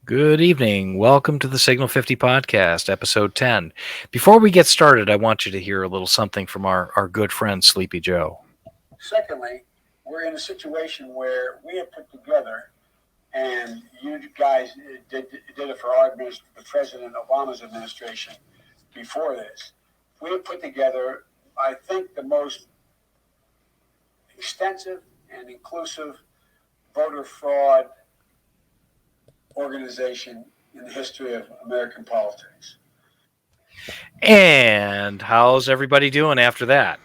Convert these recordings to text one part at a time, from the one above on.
Good evening. Welcome to the Signal 50 podcast, episode 10. Before we get started, I want you to hear a little something from our good friend, Sleepy Joe. Secondly, we're in a situation where we have put together, and you guys did it for the President Obama's administration before this. We have put together, I think, the most extensive and inclusive voter fraud organization in the history of American politics. And how's everybody doing after that?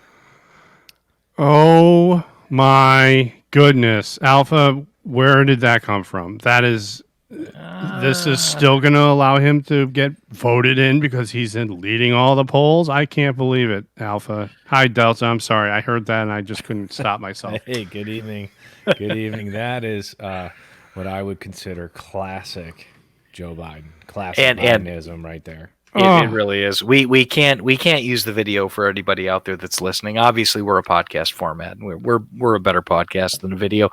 Oh my goodness. Alpha, where did that come from? This is still going to allow him to get voted in because he's leading all the polls? I can't believe it, Alpha. Hi, Delta. I'm sorry. I heard that and I just couldn't stop myself. Hey, good evening. Good evening. That is what I would consider classic Joe Biden. Classic Bidenism right there. It really is. We can't use the video for anybody out there that's listening. Obviously, we're a podcast format. We're a better podcast than a video.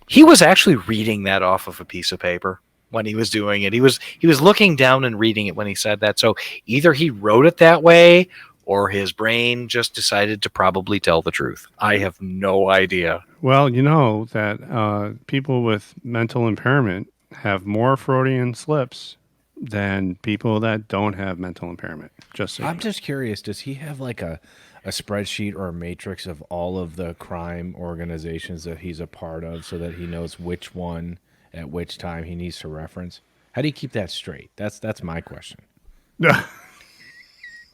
He was actually reading that off of a piece of paper when he was doing it. He was looking down and reading it when he said that. So either he wrote it that way or his brain just decided to probably tell the truth. I have no idea. Well, you know that people with mental impairment have more Freudian slips than people that don't have mental impairment. I'm just curious, does he have like a spreadsheet or a matrix of all of the crime organizations that he's a part of so that he knows which one at which time he needs to reference? How do you keep that straight? That's my question.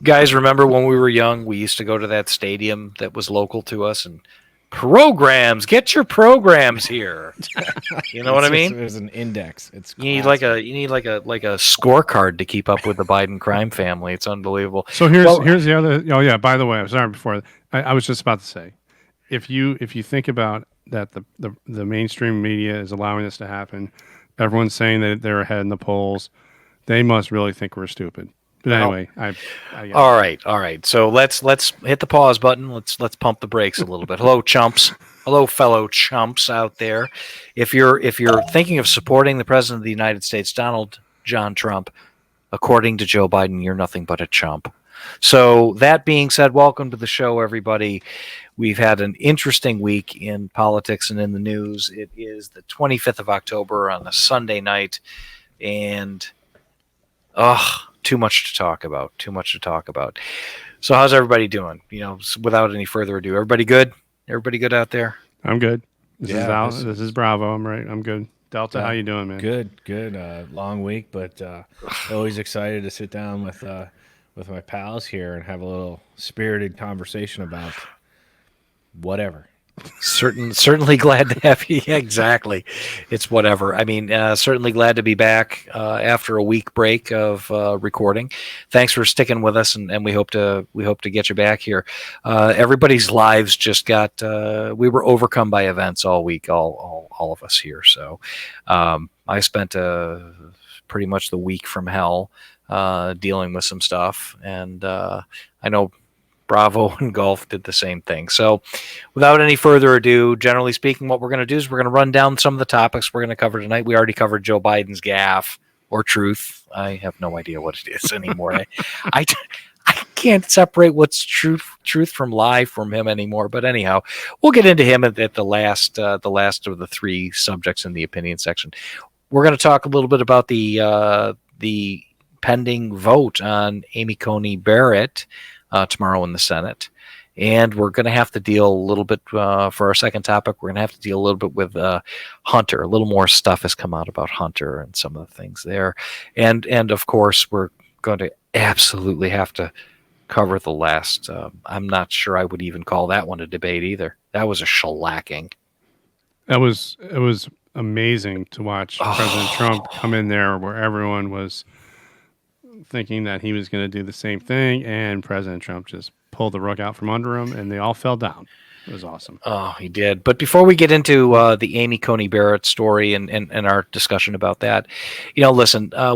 Guys, remember when we were young, we used to go to that stadium that was local to us and programs, get your programs here. You know what I mean? There's an index. It's you need like a scorecard to keep up with the Biden crime family. It's unbelievable. So here's the other. Oh yeah. By the way, I'm sorry. Before I was just about to say, if you think about that, the mainstream media is allowing this to happen. Everyone's saying that they're ahead in the polls. They must really think we're stupid. But anyway, all right. So let's hit the pause button. Let's pump the brakes a little bit. Hello, chumps. Hello, fellow chumps out there. If you're thinking of supporting the President of the United States, Donald John Trump, according to Joe Biden, you're nothing but a chump. So that being said, welcome to the show, everybody. We've had an interesting week in politics and in the news. It is the 25th of October on a Sunday night, and too much to talk about. So how's everybody doing? Without any further ado, everybody good? Everybody good out there? I'm good. This is Bravo. I'm right. I'm good. Delta, how you doing, man? Good. Long week, but always excited to sit down with my pals here and have a little spirited conversation about whatever. Certainly glad to have you. Yeah, exactly. It's whatever. I mean, certainly glad to be back after a week break of recording. Thanks for sticking with us, and we hope to get you back here. Everybody's lives just got. We were overcome by events all week, all of us here. So I spent pretty much the week from hell dealing with some stuff, and I know Bravo and Golf did the same thing. So without any further ado, generally speaking, what we're going to do is we're going to run down some of the topics we're going to cover tonight. We already covered Joe Biden's gaffe or truth. I have no idea what it is anymore. I can't separate what's truth from lie from him anymore. But anyhow, we'll get into him at the last of the three subjects in the opinion section. We're going to talk a little bit about the pending vote on Amy Coney Barrett tomorrow in the Senate. And we're going to have to deal a little bit for our second topic. We're going to have to deal a little bit with Hunter. A little more stuff has come out about Hunter and some of the things there. And of course, we're going to absolutely have to cover the last. I'm not sure I would even call that one a debate either. That was a shellacking. It was amazing to watch President Trump come in there where everyone was thinking that he was going to do the same thing, and President Trump just pulled the rug out from under him, and they all fell down. It was awesome. Oh, he did. But before we get into the Amy Coney Barrett story and our discussion about that, listen, our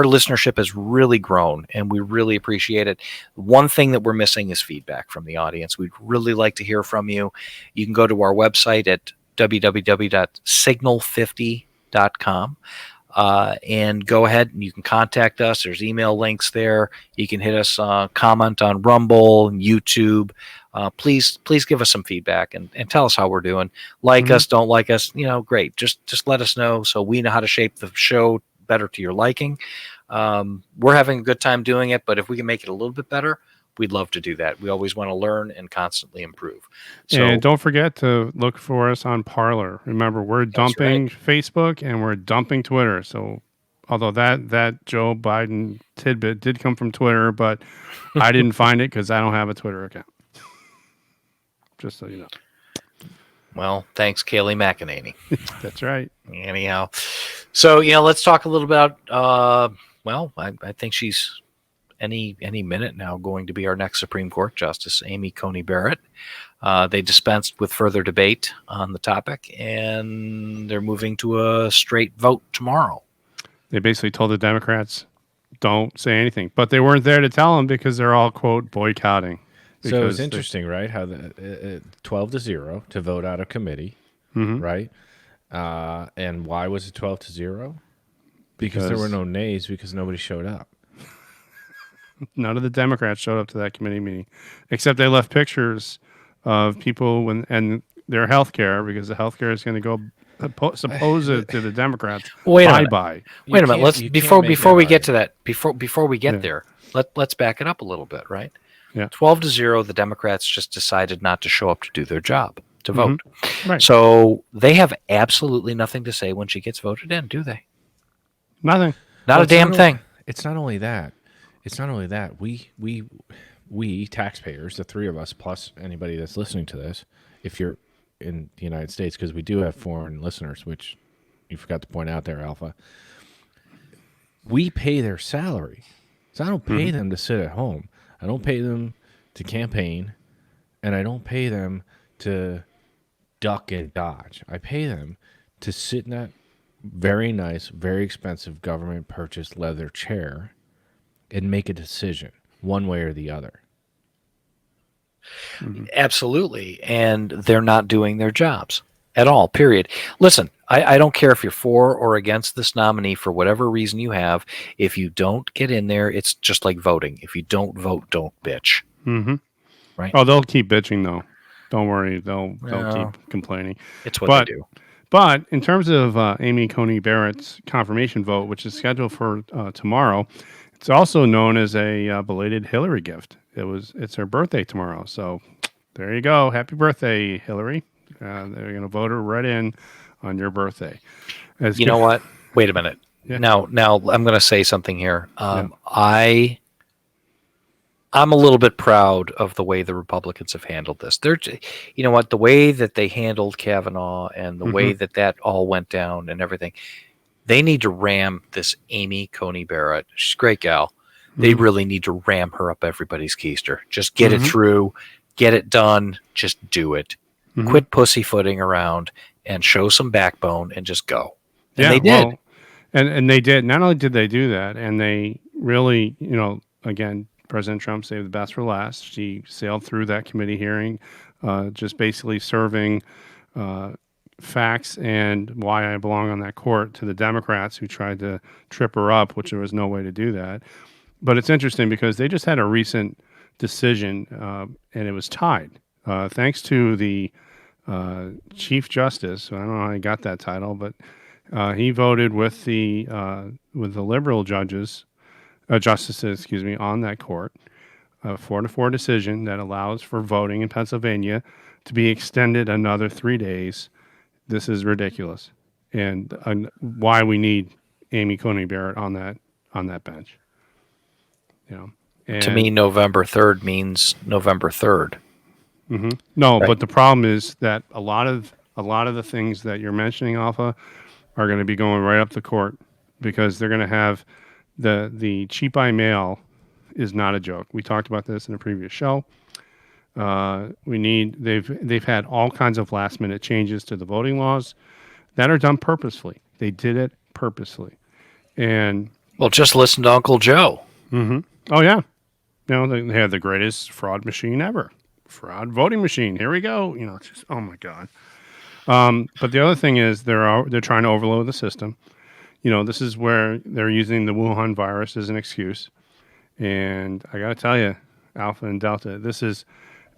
listenership has really grown, and we really appreciate it. One thing that we're missing is feedback from the audience. We'd really like to hear from you. You can go to our website at www.signal50.com. And go ahead and you can contact us. There's email links there. You can hit us, comment on Rumble and YouTube. Please give us some feedback and tell us how we're doing. Like us, don't like us, great. Just let us know so we know how to shape the show better to your liking. We're having a good time doing it, but if we can make it a little bit better, we'd love to do that. We always want to learn and constantly improve. So, and don't forget to look for us on Parler. Remember, we're dumping Facebook and we're dumping Twitter. So although that Joe Biden tidbit did come from Twitter, but I didn't find it because I don't have a Twitter account. Just so you know. well, thanks, Kaylee McEnany. That's right. Anyhow, so let's talk a little about. I think she's any minute now going to be our next Supreme Court Justice, Amy Coney Barrett. They dispensed with further debate on the topic, and they're moving to a straight vote tomorrow. They basically told the Democrats, don't say anything. But they weren't there to tell them because they're all, quote, boycotting. So it's interesting, right? How the 12-0 to vote out of committee, right? And why was it 12-0? Because there were no nays because nobody showed up. None of the Democrats showed up to that committee meeting, except they left pictures of people and their health care, because the health care is going to go supposed to the Democrats. Wait a bye. Wait a minute. Let's before we get to that. Before we get there, let's back it up a little bit, right? Yeah. 12-0. The Democrats just decided not to show up to do their job, to vote. Right. So they have absolutely nothing to say when she gets voted in, do they? Nothing. Not a damn thing. It's not only that. We taxpayers, the three of us, plus anybody that's listening to this, if you're in the United States, because we do have foreign listeners, which you forgot to point out there, Alpha. We pay their salary. So I don't pay them to sit at home. I don't pay them to campaign, and I don't pay them to duck and dodge. I pay them to sit in that very nice, very expensive government-purchased leather chair and make a decision one way or the other. Absolutely. And they're not doing their jobs at all, period. Listen, I don't care if you're for or against this nominee for whatever reason you have. If you don't get in there, it's just like voting. If you don't vote, don't bitch. Right? Oh, they'll keep bitching, though. Don't worry. They'll keep complaining. It's what they do. But in terms of Amy Coney Barrett's confirmation vote, which is scheduled for tomorrow, it's also known as a belated Hillary gift. It's her birthday tomorrow. So there you go. Happy birthday, Hillary. They're going to vote her right in on your birthday. You know what? Wait a minute. Yeah. Now I'm going to say something here. I'm a little bit proud of the way the Republicans have handled this. You know what? The way that they handled Kavanaugh and the way that all went down and everything, they need to ram this Amy Coney Barrett. She's a great gal. They really need to ram her up everybody's keister. Just get it through, get it done, just do it. Quit pussyfooting around and show some backbone and just go. And they did. Well, and they did. Not only did they do that, and they really, again, President Trump saved the best for last. She sailed through that committee hearing, just basically serving facts and why I belong on that court to the Democrats who tried to trip her up, which there was no way to do that. But it's interesting because they just had a recent decision, and it was tied. Thanks to the Chief Justice, I don't know how he got that title, but he voted with the liberal justices, on that court, a 4-4 decision that allows for voting in Pennsylvania to be extended another 3 days. This is ridiculous, and why we need Amy Coney Barrett on that bench. To me, November 3rd means November 3rd. No, Right. but the problem is that a lot of the things that you're mentioning, Alpha, are going to be going right up the court because they're going to have the cheap by mail is not a joke. We talked about this in a previous show. They've had all kinds of last minute changes to the voting laws that are done purposefully. They did it purposely, and Well, just listen to Uncle Joe. oh yeah, they had the greatest fraud machine ever. Fraud voting machine. Here we go. It's just, oh my God. But the other thing is they're trying to overload the system. this is where they're using the Wuhan virus as an excuse. And I got to tell you, Alpha and Delta,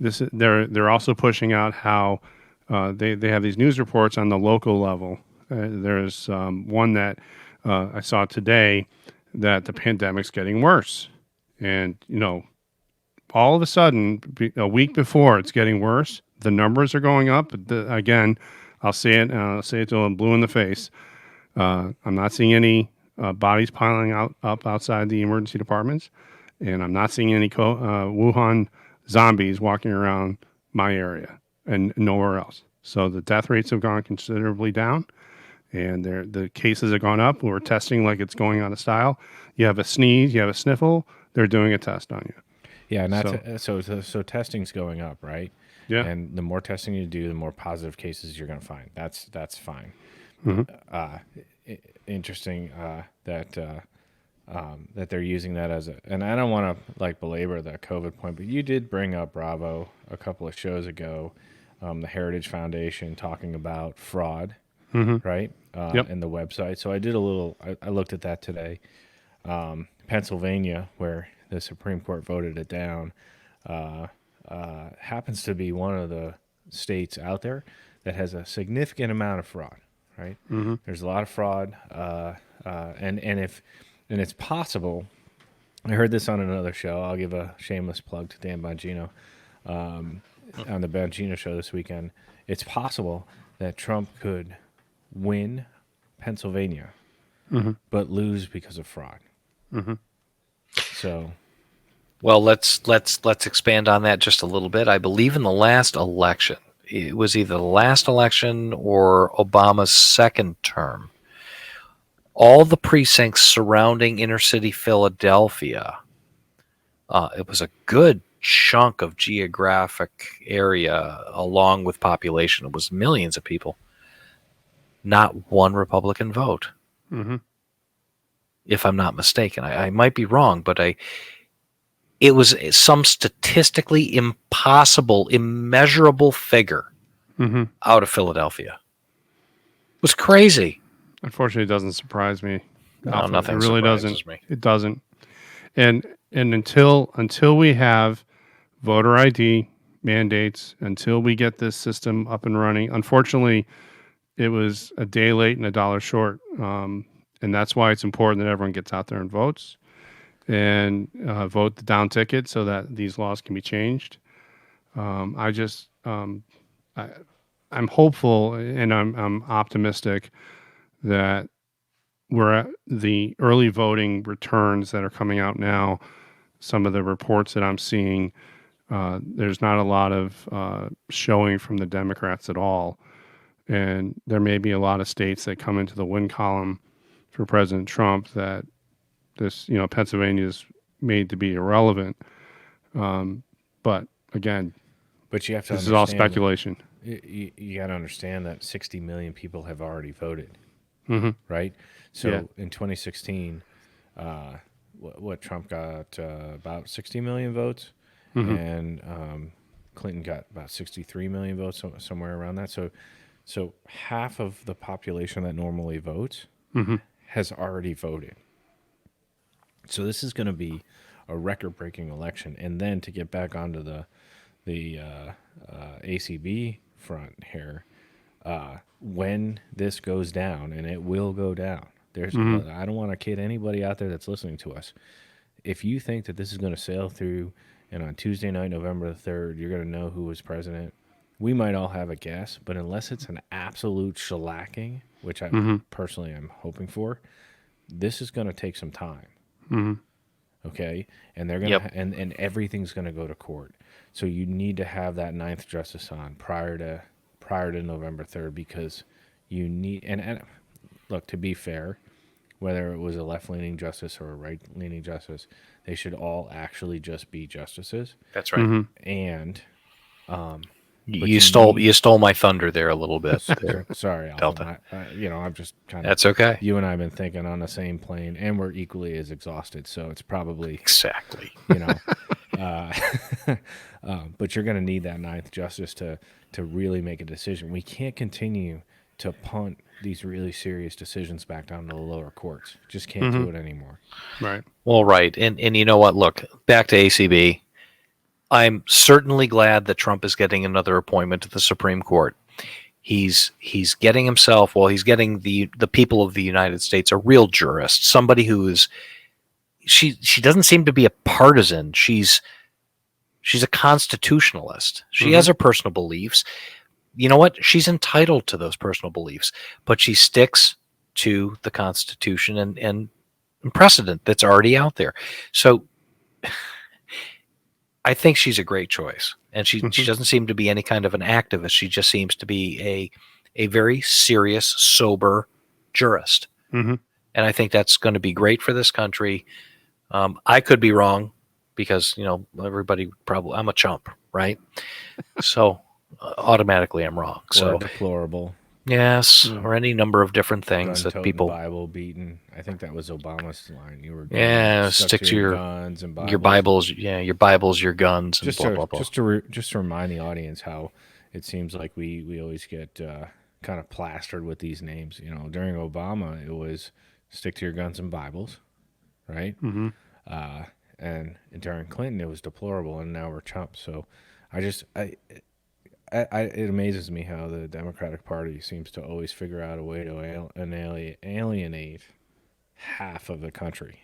they're also pushing out how they have these news reports on the local level. There's one that I saw today that the pandemic's getting worse. And, all of a sudden, a week before it's getting worse, the numbers are going up. Again, I'll say it till I'm blue in the face. I'm not seeing any bodies piling up outside the emergency departments, and I'm not seeing any Wuhan zombies walking around my area and nowhere else. So the death rates have gone considerably down, and the cases have gone up. We're testing like it's going out of style. You have a sneeze, you have a sniffle, they're doing a test on you. Yeah, and so testing's going up, right? Yeah. And the more testing you do, the more positive cases you're going to find. That's fine. Interesting that they're using that as and I don't want to belabor the COVID point, but you did bring up Bravo a couple of shows ago, the Heritage Foundation talking about fraud, right? Yep. And the website. So I did I looked at that today. Pennsylvania, where the Supreme Court voted it down, happens to be one of the states out there that has a significant amount of fraud, right? There's a lot of fraud, and it's possible. I heard this on another show. I'll give a shameless plug to Dan Bongino on the Bongino show this weekend. It's possible that Trump could win Pennsylvania, but lose because of fraud. So, Well, let's expand on that just a little bit. I believe in the last election, it was either the last election or Obama's second term. All the precincts surrounding inner city Philadelphia, it was a good chunk of geographic area along with population. It was millions of people. Not one Republican vote. If I'm not mistaken. I might be wrong, but it was some statistically impossible, immeasurable figure out of Philadelphia. It was crazy. Unfortunately, it doesn't surprise me. No, nothing it really surprises doesn't. me. It doesn't. And until we have voter ID mandates, until we get this system up and running, unfortunately, it was a day late and a dollar short. And that's why it's important that everyone gets out there and votes and vote the down ticket so that these laws can be changed. I'm hopeful and I'm optimistic that we're at the early voting returns that are coming out now. Some of the reports that I'm seeing, there's not a lot of showing from the Democrats at all. And there may be a lot of states that come into the win column for President Trump that this, Pennsylvania is made to be irrelevant. But again, but you have to. This is all speculation. You got to understand that 60 million people have already voted, right? So in 2016, what Trump got about 60 million votes, and Clinton got about 63 million votes, somewhere around that. So half of the population that normally votes has already voted. So this is going to be a record-breaking election. And then to get back onto the ACB front here, when this goes down, and it will go down, I don't want to kid anybody out there that's listening to us. If you think that this is going to sail through, and on Tuesday night, November the 3rd, you're going to know who was president, we might all have a guess, but unless it's an absolute shellacking, which I personally am hoping for, this is going to take some time. Okay, and they're gonna and everything's going to go to court. So you need to have that ninth justice on prior to November 3rd, because you need and look, to be fair, whether it was a left-leaning justice or a right-leaning justice, they should all actually just be justices. That's right. And you stole my thunder there a little bit. There. Sorry, Delta. I'm just kind of. That's okay. You and I have been thinking on the same plane, and we're equally as exhausted. So it's probably exactly. But you're going to need that ninth justice to really make a decision. We can't continue to punt these really serious decisions back down to the lower courts. Just can't do it anymore. Right. Well, right. And you know what? Look, back to ACB. I'm certainly glad that Trump is getting another appointment to the Supreme Court. He's getting himself, well, he's getting the people of the United States a real jurist, somebody who is she doesn't seem to be a partisan. She's a constitutionalist. She has her personal beliefs. You know what? She's entitled to those personal beliefs, but she sticks to the Constitution and precedent that's already out there. So I think she's a great choice. And she doesn't seem to be any kind of an activist. She just seems to be a very serious, sober jurist. And I think that's going to be great for this country. I could be wrong because, everybody probably, I'm a chump, right? So automatically I'm wrong. So Or deplorable. yes, or any number of different things that people. Bible beaten. I think that was Obama's line. You were Stick to your guns and Bibles. your Bibles. Yeah, your Bibles, your guns, and Just blah to blah blah. just to remind the audience how it seems like we always get kind of plastered with these names. During Obama, it was stick to your guns and Bibles, right? And during Clinton, it was deplorable, and now we're chumps. So it amazes me how the Democratic Party seems to always figure out a way to alienate half of the country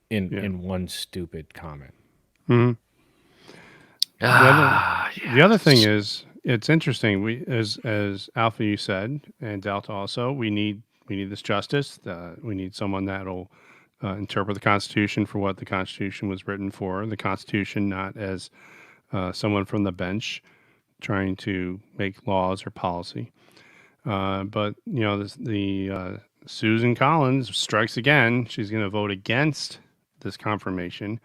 in one stupid comment. The other thing is, it's interesting. We, as Alpha you said, and Delta also, we need this justice. We need someone that'll interpret the Constitution for what the Constitution was written for. The Constitution, not as someone from the bench trying to make laws or policy. But Susan Collins strikes again. She's going to vote against this confirmation.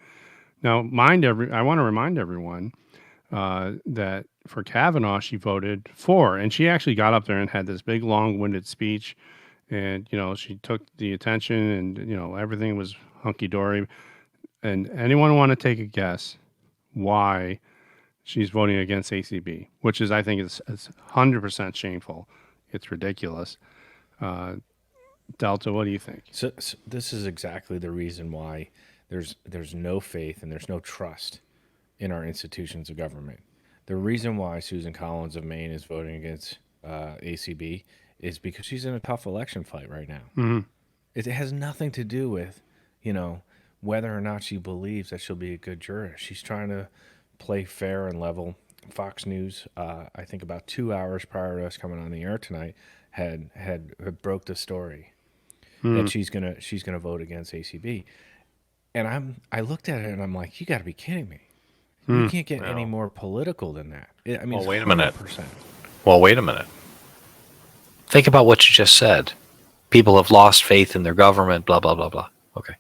Now, I want to remind everyone that for Kavanaugh, she voted for, and she actually got up there and had this big, long-winded speech, and she took the attention, and everything was hunky-dory. And anyone want to take a guess why she's voting against ACB, which I think is 100% shameful. It's ridiculous. Delta, what do you think? So this is exactly the reason why there's no faith and there's no trust in our institutions of government. The reason why Susan Collins of Maine is voting against ACB is because she's in a tough election fight right now. It has nothing to do with, whether or not she believes that she'll be a good jurist. She's trying to play fair and level. Fox News, I think about 2 hours prior to us coming on the air tonight, had broke the story that she's gonna vote against ACB, and I looked at it and I'm like, you got to be kidding me! You can't get any more political than that. Well, wait a minute. 100%. Well, wait a minute. Think about what you just said. People have lost faith in their government, blah, blah, blah, blah. Okay.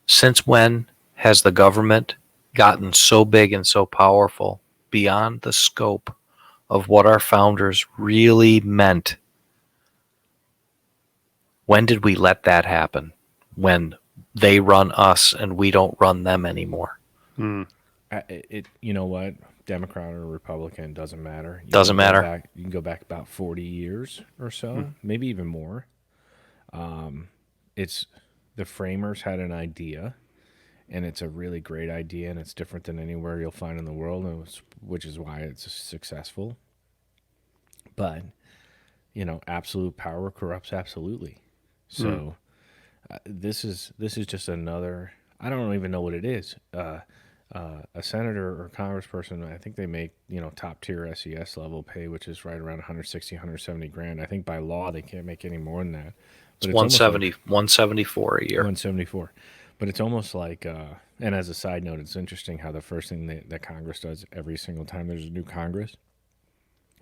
Since when has the government gotten so big and so powerful beyond the scope of what our founders really meant? When did we let that happen? When they run us and we don't run them anymore? You know what? Democrat or Republican, doesn't matter. Doesn't matter. You can go back about 40 years or so, maybe even more. It's the framers had an idea, and it's a really great idea, and it's different than anywhere you'll find in the world, which is why it's successful. But absolute power corrupts absolutely. So this is just another. I don't even know what it is. A senator or congressperson, I think they make top tier SES level pay, which is right around 160, 170 grand. I think by law they can't make any more than that. But it's 174 a year. 174. But it's almost like, and as a side note, it's interesting how the first thing that Congress does every single time there's a new Congress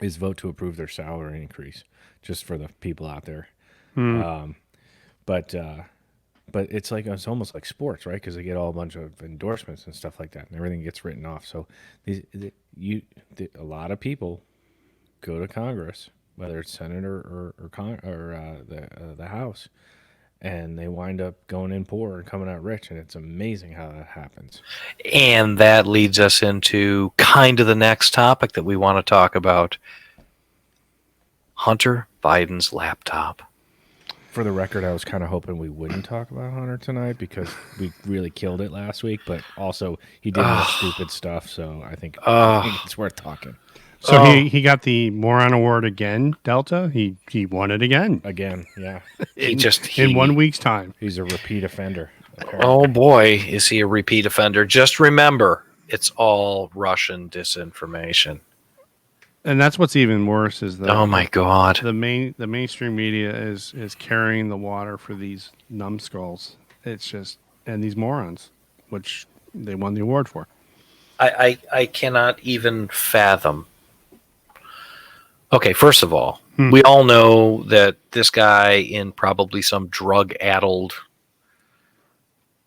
is vote to approve their salary increase, just for the people out there. But it's almost like sports, right? Because they get all a bunch of endorsements and stuff like that, and everything gets written off. So a lot of people go to Congress, whether it's senator or the House, and they wind up going in poor and coming out rich, and it's amazing how that happens. And that leads us into kind of the next topic that we want to talk about. Hunter Biden's laptop. For the record, I was kind of hoping we wouldn't talk about Hunter tonight because we really killed it last week. But also, he did more stupid stuff, so I think it's worth talking. So he got the moron award again, Delta. He won it again. Again, yeah. In 1 week's time. He's a repeat offender. Apparently. Oh boy, is he a repeat offender. Just remember, it's all Russian disinformation. And that's what's even worse is Oh my God. the mainstream media is carrying the water for these numbskulls. It's just, and these morons, which they won the award for. I cannot even fathom. Okay, first of all, we all know that this guy in probably some drug-addled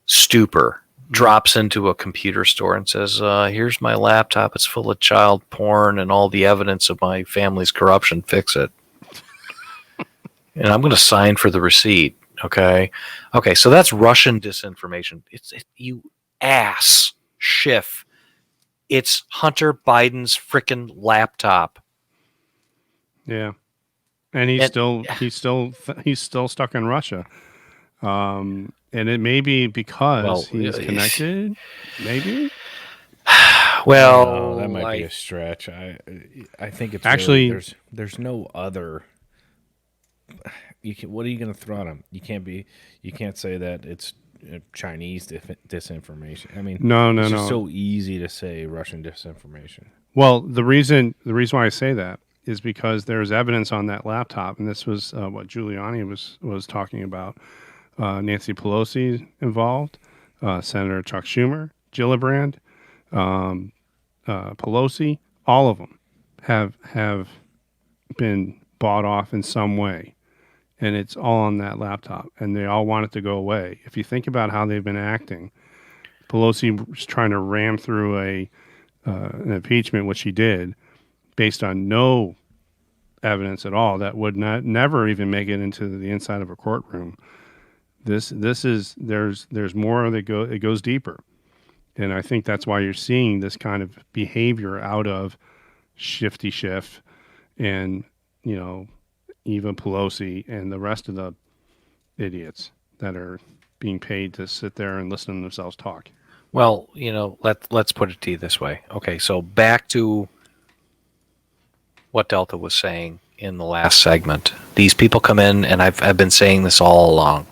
stupor drops into a computer store and says, here's my laptop. It's full of child porn and all the evidence of my family's corruption. Fix it. And I'm going to sign for the receipt. Okay. So that's Russian disinformation. You ass Schiff. It's Hunter Biden's freaking laptop. Yeah. And he's still stuck in Russia. And it may be because he's connected, maybe. Well, that might be a stretch. I think it's actually really, there's no other. What are you going to throw at him? You can't say that it's Chinese disinformation. I mean, no. It's so easy to say Russian disinformation. Well, the reason why I say that is because there's evidence on that laptop, and this was what Giuliani was talking about. Nancy Pelosi involved, Senator Chuck Schumer, Gillibrand, Pelosi, all of them have been bought off in some way, and it's all on that laptop, and they all want it to go away. If you think about how they've been acting, Pelosi was trying to ram through an impeachment, which she did, based on no evidence at all that would never even make it into the inside of a courtroom. This is there's more that it goes deeper, and I think that's why you're seeing this kind of behavior out of Shifty Schiff, and Eva Pelosi and the rest of the idiots that are being paid to sit there and listen to themselves talk. Well, let's put it to you this way. Okay, so back to what Delta was saying in the last segment. These people come in, and I've been saying this all along.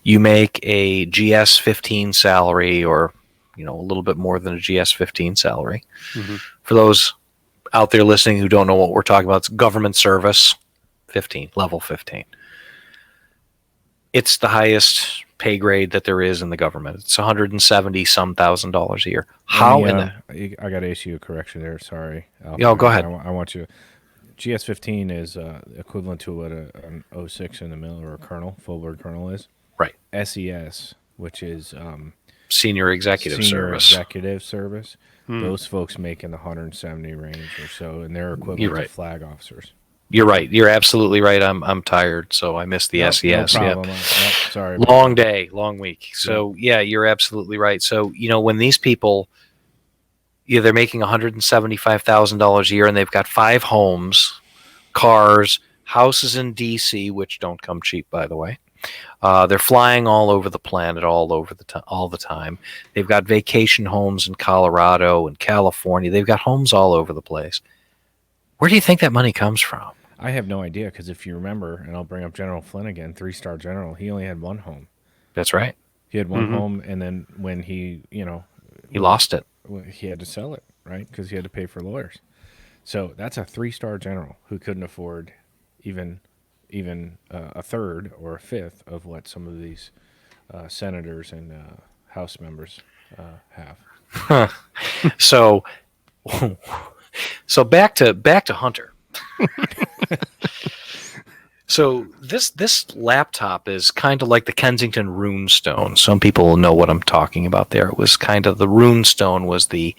You make a GS-15 salary, or a little bit more than a GS-15 salary. Mm-hmm. For those out there listening who don't know what we're talking about, it's government service 15, level 15. It's the highest pay grade that there is in the government. It's $170,000 a year. I got to issue a correction there. Sorry. Go ahead. I want you. GS-15 is equivalent to what an 06 in the middle, or a colonel, full bird colonel is. Right. SES, which is senior executive service. Those folks make in the 170 range or so, and they're equivalent to flag officers. You're right. You're absolutely right. I'm tired, so I missed the SES. No problem. Sorry. Long day, long week. So yeah, you're absolutely right. So when these people, they're making $175,000 a year, and they've got 5 homes, cars, houses in DC, which don't come cheap, by the way. They're flying all over the planet, all the time. They've got vacation homes in Colorado and California. They've got homes all over the place. Where do you think that money comes from? I have no idea, because if you remember, and I'll bring up General Flynn again, 3-star general, he only had 1 home. That's right. He had 1 home, and then when he lost it. He had to sell it, right? Because he had to pay for lawyers. So that's a 3-star general who couldn't afford even a third or a fifth of what some of these senators and House members have. So back to Hunter. So this laptop is kind of like the Kensington runestone. Some people know what I'm talking about there. It was kind of, the runestone was the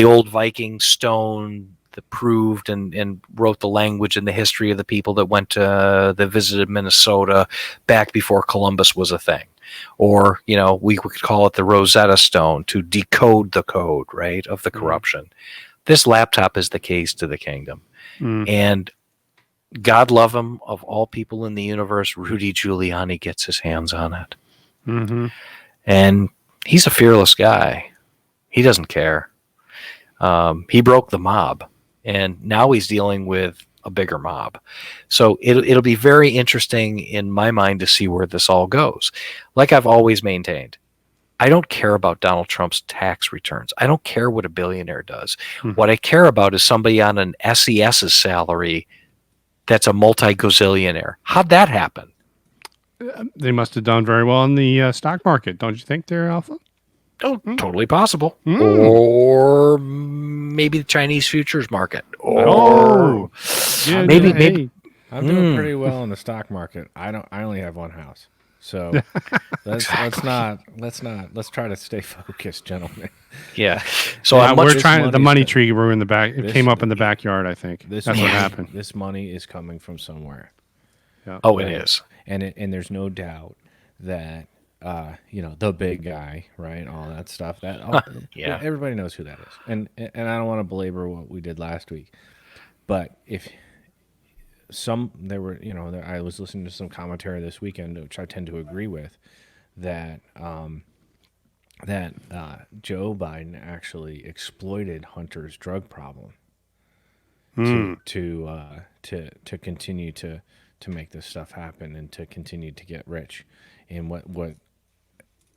old Viking stone that proved and wrote the language and the history of the people that visited Minnesota back before Columbus was a thing. Or, we could call it the Rosetta Stone, to decode the code, right, of the corruption. This laptop is the keys to the kingdom. And God love him, of all people in the universe, Rudy Giuliani gets his hands on it. Mm-hmm. And he's a fearless guy. He doesn't care. He broke the mob, and now he's dealing with a bigger mob. So it'll be very interesting in my mind to see where this all goes. Like I've always maintained, I don't care about Donald Trump's tax returns. I don't care what a billionaire does. Mhm. What I care about is somebody on an SES's salary that's a multi-gazillionaire. How'd that happen? They must have done very well in the stock market, don't you think, there, Alpha? Oh, totally possible. Mm. Or maybe the Chinese futures market. Oh, yeah, maybe, hey. maybe. I'm doing pretty well in the stock market. I only have one house. So let's try to stay focused, gentlemen. Yeah. So Yeah, I'm we're much, trying. The money's money good. tree grew in the back. It This- came up in the backyard. I think This that's money, what happened. This money is coming from somewhere. oh, it is. And there's no doubt that the big guy, right? All that stuff. Yeah. Everybody knows who that is. And I don't want to belabor what we did last week, but if I was listening to some commentary this weekend, which I tend to agree with, that Joe Biden actually exploited Hunter's drug problem to continue to make this stuff happen and to continue to get rich in what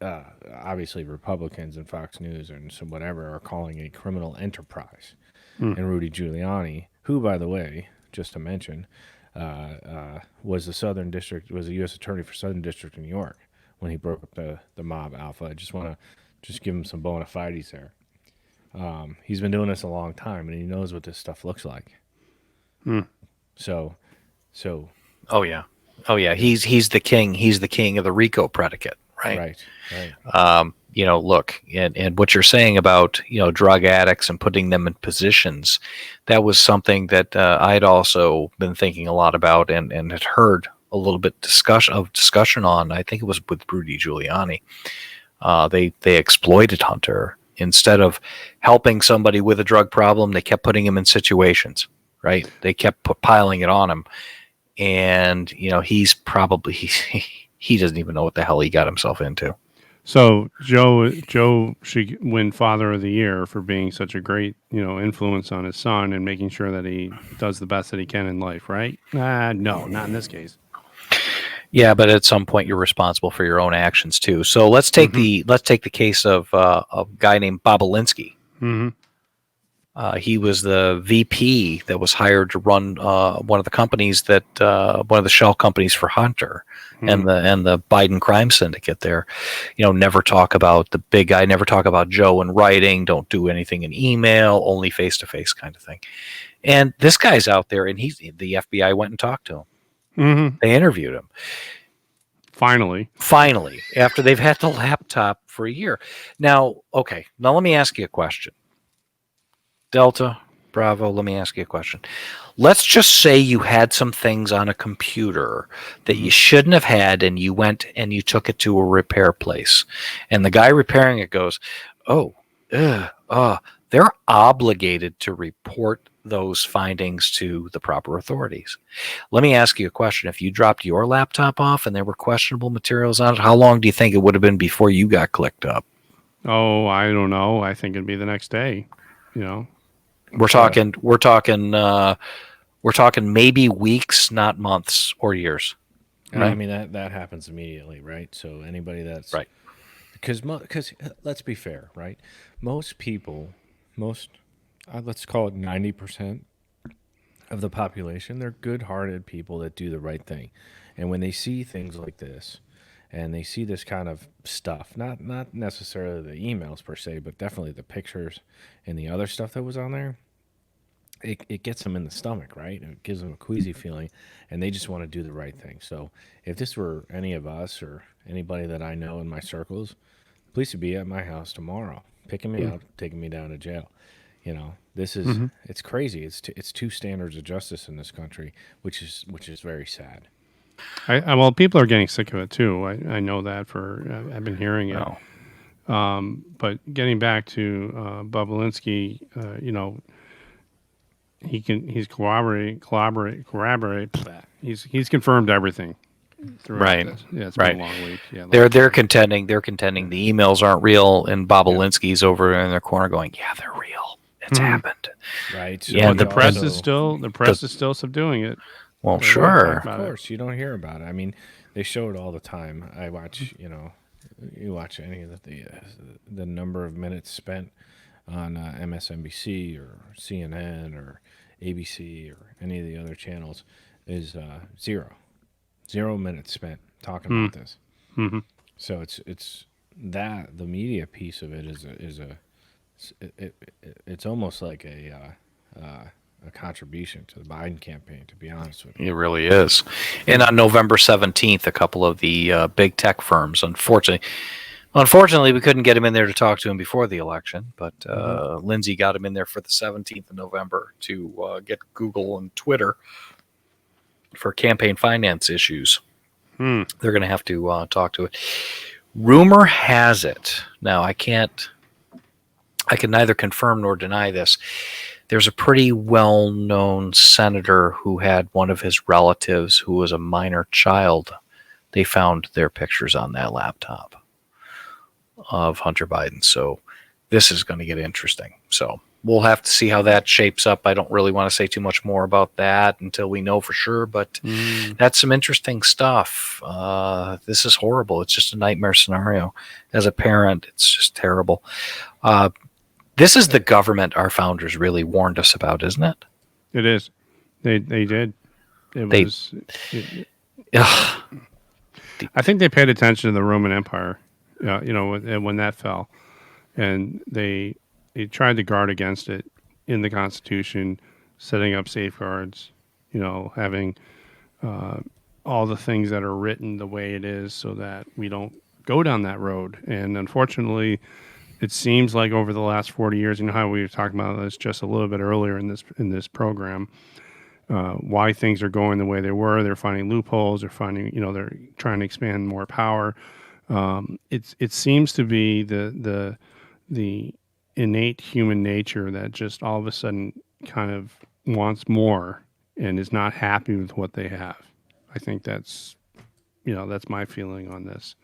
obviously Republicans and Fox News and some whatever are calling a criminal enterprise. And Rudy Giuliani, who, by the way, just to mention, was a U.S. attorney for Southern District of New York when he broke up the mob Alpha. I just want to give him some bona fides there. He's been doing this a long time, and he knows what this stuff looks like. So, Oh yeah. Oh yeah. He's the king. He's the king of the RICO predicate, right? right. Look, and what you're saying about, drug addicts and putting them in positions, that was something that I'd also been thinking a lot about and had heard a little bit discussion on. I think it was with Rudy Giuliani. They exploited Hunter. Instead of helping somebody with a drug problem, they kept putting him in situations, right? They kept piling it on him. And, he's probably, he doesn't even know what the hell he got himself into. So Joe should win Father of the Year for being such a great, influence on his son and making sure that he does the best that he can in life, right? No, not in this case. Yeah, but at some point you're responsible for your own actions too. So let's take the case of a guy named Bobolinsky. Mm-hmm. He was the VP that was hired to run one of the companies that one of the shell companies for Hunter and the Biden crime syndicate there. Never talk about the big guy, never talk about Joe in writing, don't do anything in email, only face to face kind of thing. And this guy's out there, and the FBI went and talked to him. Mm-hmm. They interviewed him. Finally, After they've had the laptop for a year. Now let me ask you a question. Delta, Bravo, let me ask you a question. Let's just say you had some things on a computer that you shouldn't have had, and you went and you took it to a repair place. And the guy repairing it goes, they're obligated to report those findings to the proper authorities. Let me ask you a question. If you dropped your laptop off and there were questionable materials on it, how long do you think it would have been before you got clicked up? Oh, I don't know. I think it'd be the next day. We're talking maybe weeks, not months or years. Right? I mean that happens immediately, right? So anybody that's right, because let's be fair, right? Most people, let's call it 90% of the population, they're good-hearted people that do the right thing, and when they see things like this, and they see this kind of stuff, not necessarily the emails per se, but definitely the pictures and the other stuff that was on there, it gets them in the stomach, right? It gives them a queasy feeling, and they just want to do the right thing. So if this were any of us or anybody that I know in my circles, police would be at my house tomorrow, picking me up, taking me down to jail. This is it's crazy. It's two standards of justice in this country, which is very sad. Well, people are getting sick of it too. I know that I've been hearing it. But getting back to Bobolinsky, he's corroborate. He's confirmed everything throughout Right. this. Yeah, it's Right. been a long week. Yeah, They're contending the emails aren't real, and Bobolinsky's over in their corner going, "Yeah, they're real. It's happened." Right. So Yeah, but the and press and is still subduing it. well, They don't talk sure. about of it. course, you don't hear about it. I mean, they show it all the time. I watch, you watch any of the number of minutes spent on MSNBC or CNN or ABC or any of the other channels is 0 minutes spent talking about this. Mm-hmm. So it's that the media piece of it it's almost like a contribution to the Biden campaign, to be honest with you. It really is. And on November 17th, a couple of the big tech firms, unfortunately, we couldn't get him in there to talk to him before the election, but Lindsay got him in there for the 17th of November to get Google and Twitter for campaign finance issues. They're going to have to talk to it. Rumor has it, now I can neither confirm nor deny this. There's a pretty well-known senator who had one of his relatives who was a minor child. They found their pictures on that laptop of Hunter Biden. So this is going to get interesting. So we'll have to see how that shapes up. I don't really want to say too much more about that until we know for sure, but that's some interesting stuff. This is horrible. It's just a nightmare scenario. As a parent, it's just terrible. This is the government our founders really warned us about, isn't it? It is. They did. I think they paid attention to the Roman Empire, when that fell, and they tried to guard against it in the Constitution, setting up safeguards, having all the things that are written the way it is so that we don't go down that road. And unfortunately, it seems like over the last 40 years, how we were talking about this just a little bit earlier in this program, why things are going the way they were. They're finding loopholes. They're finding, they're trying to expand more power. It seems to be the innate human nature that just all of a sudden kind of wants more and is not happy with what they have. I think that's my feeling on this.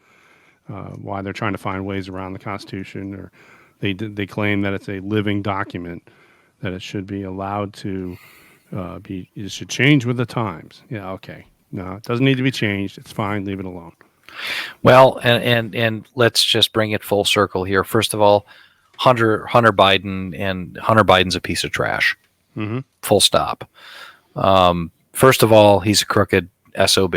Why they're trying to find ways around the Constitution, or they claim that it's a living document, that it should be allowed to it should change with the times. Yeah, okay. No, it doesn't need to be changed. It's fine. Leave it alone. Well, and let's just bring it full circle here. First of all, Hunter Biden's a piece of trash. Mm-hmm. Full stop. First of all, he's a crooked SOB.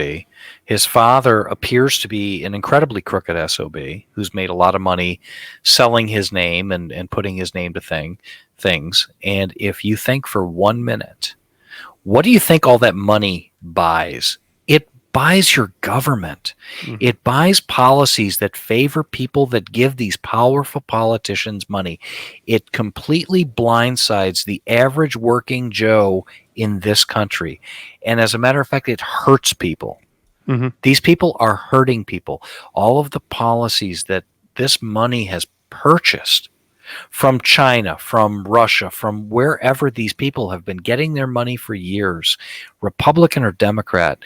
His father appears to be an incredibly crooked SOB who's made a lot of money selling his name and putting his name to things. And if you think for 1 minute, what do you think all that money buys? It buys your government. Mm-hmm. It buys policies that favor people that give these powerful politicians money. It completely blindsides the average working Joe in this country. And as a matter of fact, it hurts people. Mm-hmm. These people are hurting people. All of the policies that this money has purchased from China, from Russia, from wherever these people have been getting their money for years, Republican or Democrat,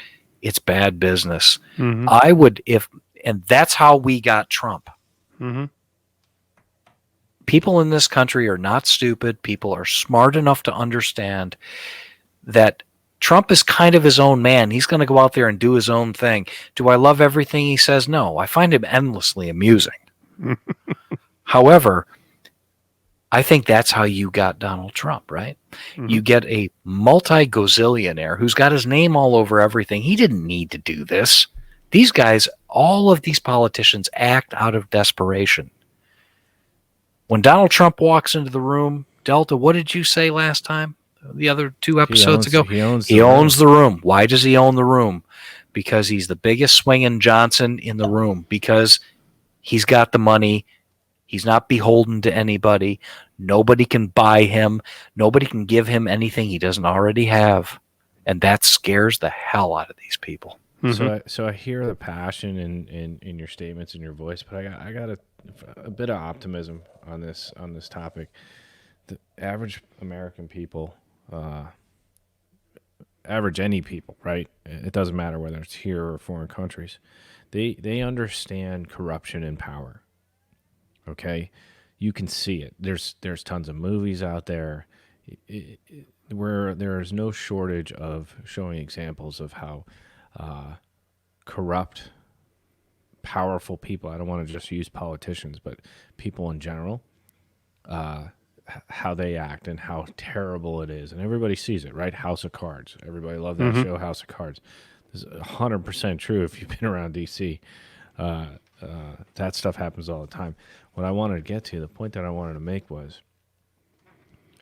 it's bad business. Mm-hmm. And that's how we got Trump. Mm-hmm. People in this country are not stupid. People are smart enough to understand that Trump is kind of his own man. He's going to go out there and do his own thing. Do I love everything he says? No. I find him endlessly amusing. However, I think that's how you got Donald Trump, right? Mm-hmm. You get a multi-gazillionaire who's got his name all over everything. He didn't need to do this. These guys, all of these politicians act out of desperation. When Donald Trump walks into the room, Delta, what did you say last time? The other 2 episodes ago? He owns the room. Why does he own the room? Because he's the biggest swinging Johnson in the room. Because he's got the money. He's not beholden to anybody. Nobody can buy him. Nobody can give him anything he doesn't already have. And that scares the hell out of these people. Mm-hmm. So I hear the passion in your statements and your voice, but I got a bit of optimism on this topic. The average American people average any people, right? It doesn't matter whether it's here or foreign countries. They understand corruption and power. Okay, you can see it. There's tons of movies out there where there is no shortage of showing examples of how corrupt, powerful people. I don't want to just use politicians, but people in general. How they act and how terrible it is, and everybody sees it, right? House of Cards. Everybody loved that show, House of Cards. This is 100% true if you've been around DC. That stuff happens all the time. What I wanted to get to, the point that I wanted to make was,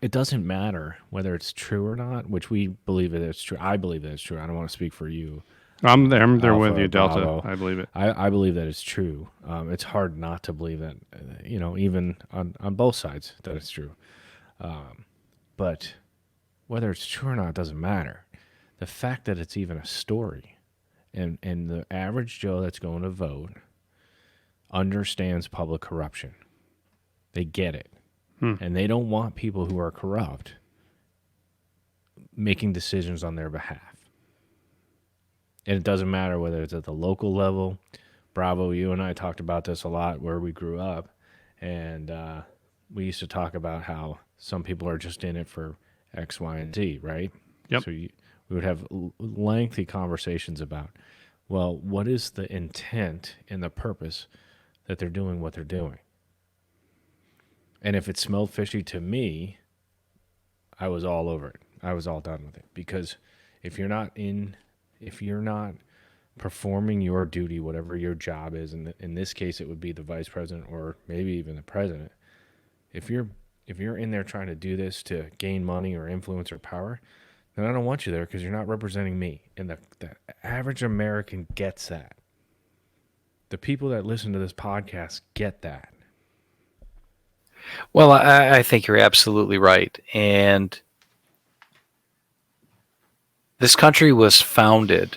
it doesn't matter whether it's true or not, which we believe that it's true. I believe that it's true. I don't want to speak for you. I'm there Alpha, with you, Delta. Bravo. I believe it. I believe that it's true. It's hard not to believe that, even on both sides, that it's true. But whether it's true or not doesn't matter. The fact that it's even a story, and the average Joe that's going to vote understands public corruption. They get it. And they don't want people who are corrupt making decisions on their behalf. And it doesn't matter whether it's at the local level. Bravo, you and I talked about this a lot where we grew up. And we used to talk about how some people are just in it for X, Y, and Z, right? Yep. So we would have lengthy conversations about, well, what is the intent and the purpose that they're doing what they're doing? And if it smelled fishy to me, I was all over it. I was all done with it. Because if you're not performing your duty, whatever your job is, and in this case it would be the vice president or maybe even the president, if you're in there trying to do this to gain money or influence or power, then I don't want you there because you're not representing me. And the average American gets that. The people that listen to this podcast get that. Well, I think you're absolutely right. And this country was founded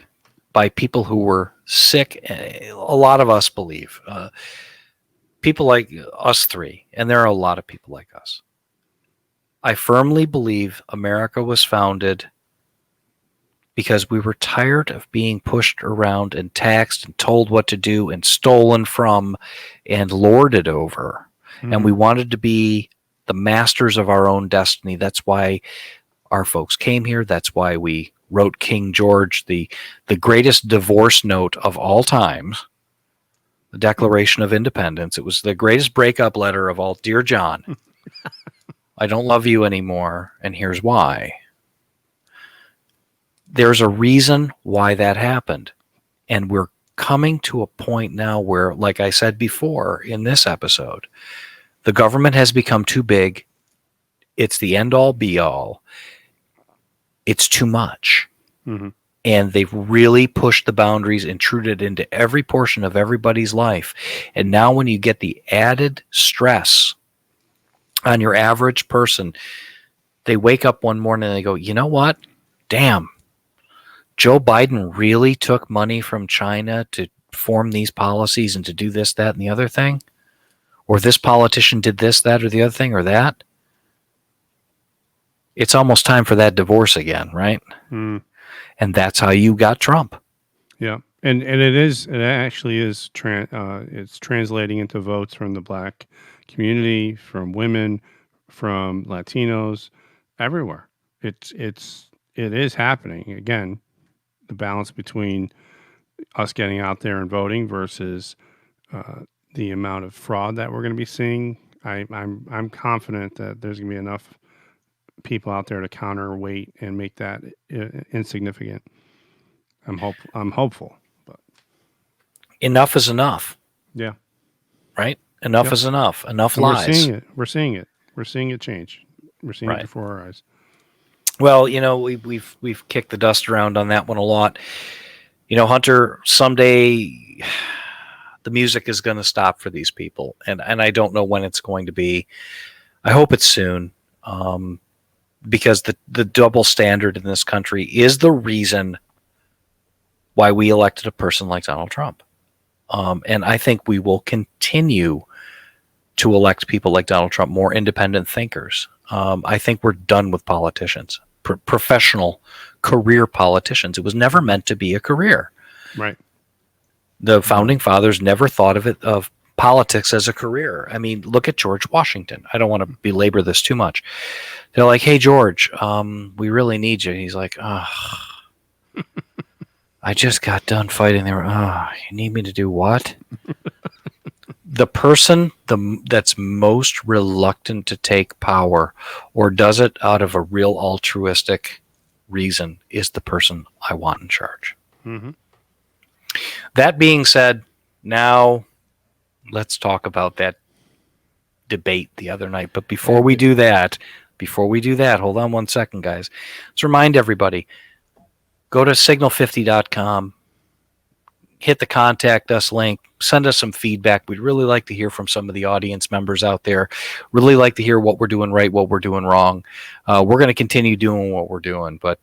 by people who were sick. A lot of us believe. People like us three, and there are a lot of people like us. I firmly believe America was founded because we were tired of being pushed around and taxed and told what to do and stolen from and lorded over. And we wanted to be the masters of our own destiny. That's why our folks came here. That's why we wrote King George, the greatest divorce note of all times, the Declaration of Independence. It was the greatest breakup letter of all. Dear John, I don't love you anymore, and here's why. There's a reason why that happened. And we're coming to a point now where, like I said before in this episode, the government has become too big. It's the end-all, be-all. It's too much. Mm-hmm. And they've really pushed the boundaries, intruded into every portion of everybody's life. And now when you get the added stress on your average person, they wake up one morning and they go, you know what? Damn. Joe Biden really took money from China to form these policies and to do this, that, and the other thing? Or this politician did this, that, or the other thing, or that? It's almost time for that divorce again, right? Mm. And that's how you got Trump. Yeah, and it actually is it's translating into votes from the black community, from women, from Latinos, everywhere. It is happening again. The balance between us getting out there and voting versus the amount of fraud that we're going to be seeing. I'm confident that there's going to be enough people out there to counterweight and make that insignificant. I'm hopeful, but Enough is enough. yeah, Right? Enough is enough. Enough and lies. We're seeing it change. We're seeing it before our eyes. Well, we've kicked the dust around on that one a lot. Hunter, someday the music is going to stop for these people, and I don't know when it's going to be. I hope it's soon, because the double standard in this country is the reason why we elected a person like Donald Trump. And I think we will continue to elect people like Donald Trump, more independent thinkers. I think we're done with politicians. professional career politicians. It was never meant to be a career. Right. The founding fathers never thought of politics as a career. I mean, look at George Washington. I don't want to belabor this too much. They're like, "Hey, George, we really need you." And he's like, "Oh, I just got done fighting there. Oh, you need me to do what?" The person that's most reluctant to take power or does it out of a real altruistic reason is the person I want in charge. Mm-hmm. That being said, now let's talk about that debate the other night. But before we do that, hold on 1 second, guys. Let's remind everybody, go to signal50.com, hit the contact us link, send us some feedback. We'd really like to hear from some of the audience members out there. Really like to hear what we're doing right, what we're doing wrong. We're going to continue doing what we're doing, but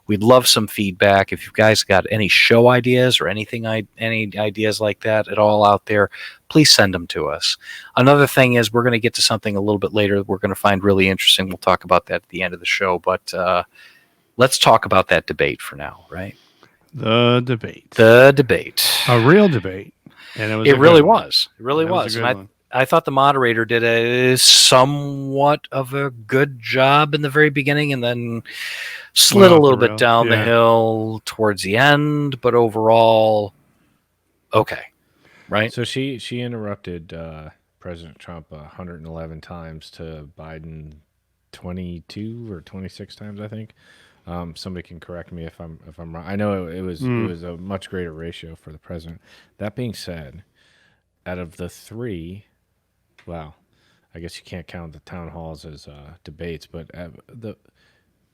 we'd love some feedback. If you guys got any show ideas or anything, any ideas like that at all out there, please send them to us. Another thing is we're going to get to something a little bit later we're going to find really interesting. We'll talk about that at the end of the show, but let's talk about that debate for now, right? The debate. A real debate. And it really was. It really was. And I thought the moderator did a somewhat of a good job in the very beginning and then slid a little bit down the hill towards the end, but overall, okay. Right? So she interrupted President Trump 111 times to Biden 22 or 26 times, I think. Somebody can correct me if I'm wrong. I know it was a much greater ratio for the president. That being said, out of the three, well, I guess you can't count the town halls as debates, but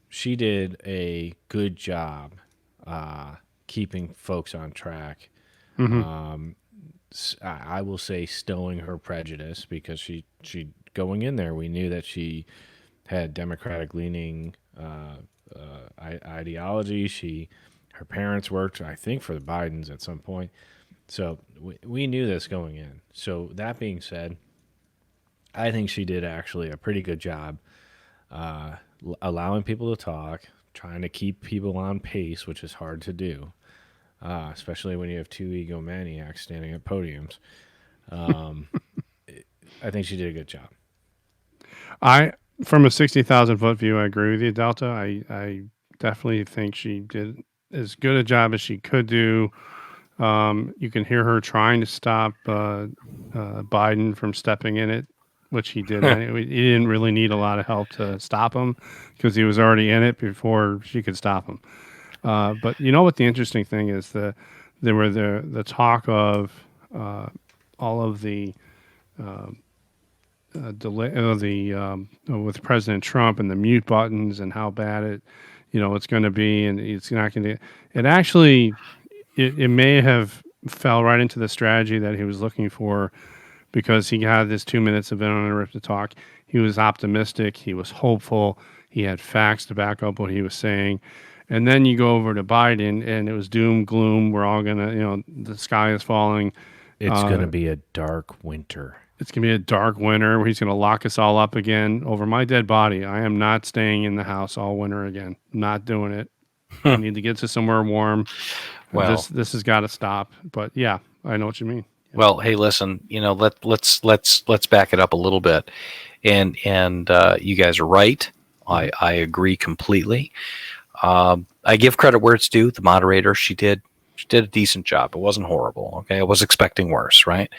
she did a good job keeping folks on track. Mm-hmm. I will say stowing her prejudice because she going in there, we knew that she had Democratic leaning ideology. Her parents worked, I think, for the Bidens at some point. So we knew this going in. So that being said, I think she did actually a pretty good job allowing people to talk, trying to keep people on pace, which is hard to do, especially when you have two egomaniacs standing at podiums. I think she did a good job. From a 60,000 foot view, I agree with you, Delta. I definitely think she did as good a job as she could do. You can hear her trying to stop Biden from stepping in it, which he did. He didn't really need a lot of help to stop him because he was already in it before she could stop him. But you know what the interesting thing is? There were the talk of all of the delay with President Trump and the mute buttons and how bad it's going to be, and it's not going to. It actually, it may have fell right into the strategy that he was looking for, because he had this 2 minutes of uninterrupted talk. He was optimistic. He was hopeful. He had facts to back up what he was saying. And then you go over to Biden, and it was doom, gloom. We're all gonna, the sky is falling. It's going to be a dark winter. It's going to be a dark winter where he's going to lock us all up again over my dead body. I am not staying in the house all winter again. Not doing it. I need to get to somewhere warm. Well, this has got to stop. But yeah, I know what you mean. Yeah. Well, hey, listen, let's back it up a little bit. And you guys are right. I agree completely. I give credit where it's due. The moderator, she did a decent job. It wasn't horrible. Okay. I was expecting worse, right?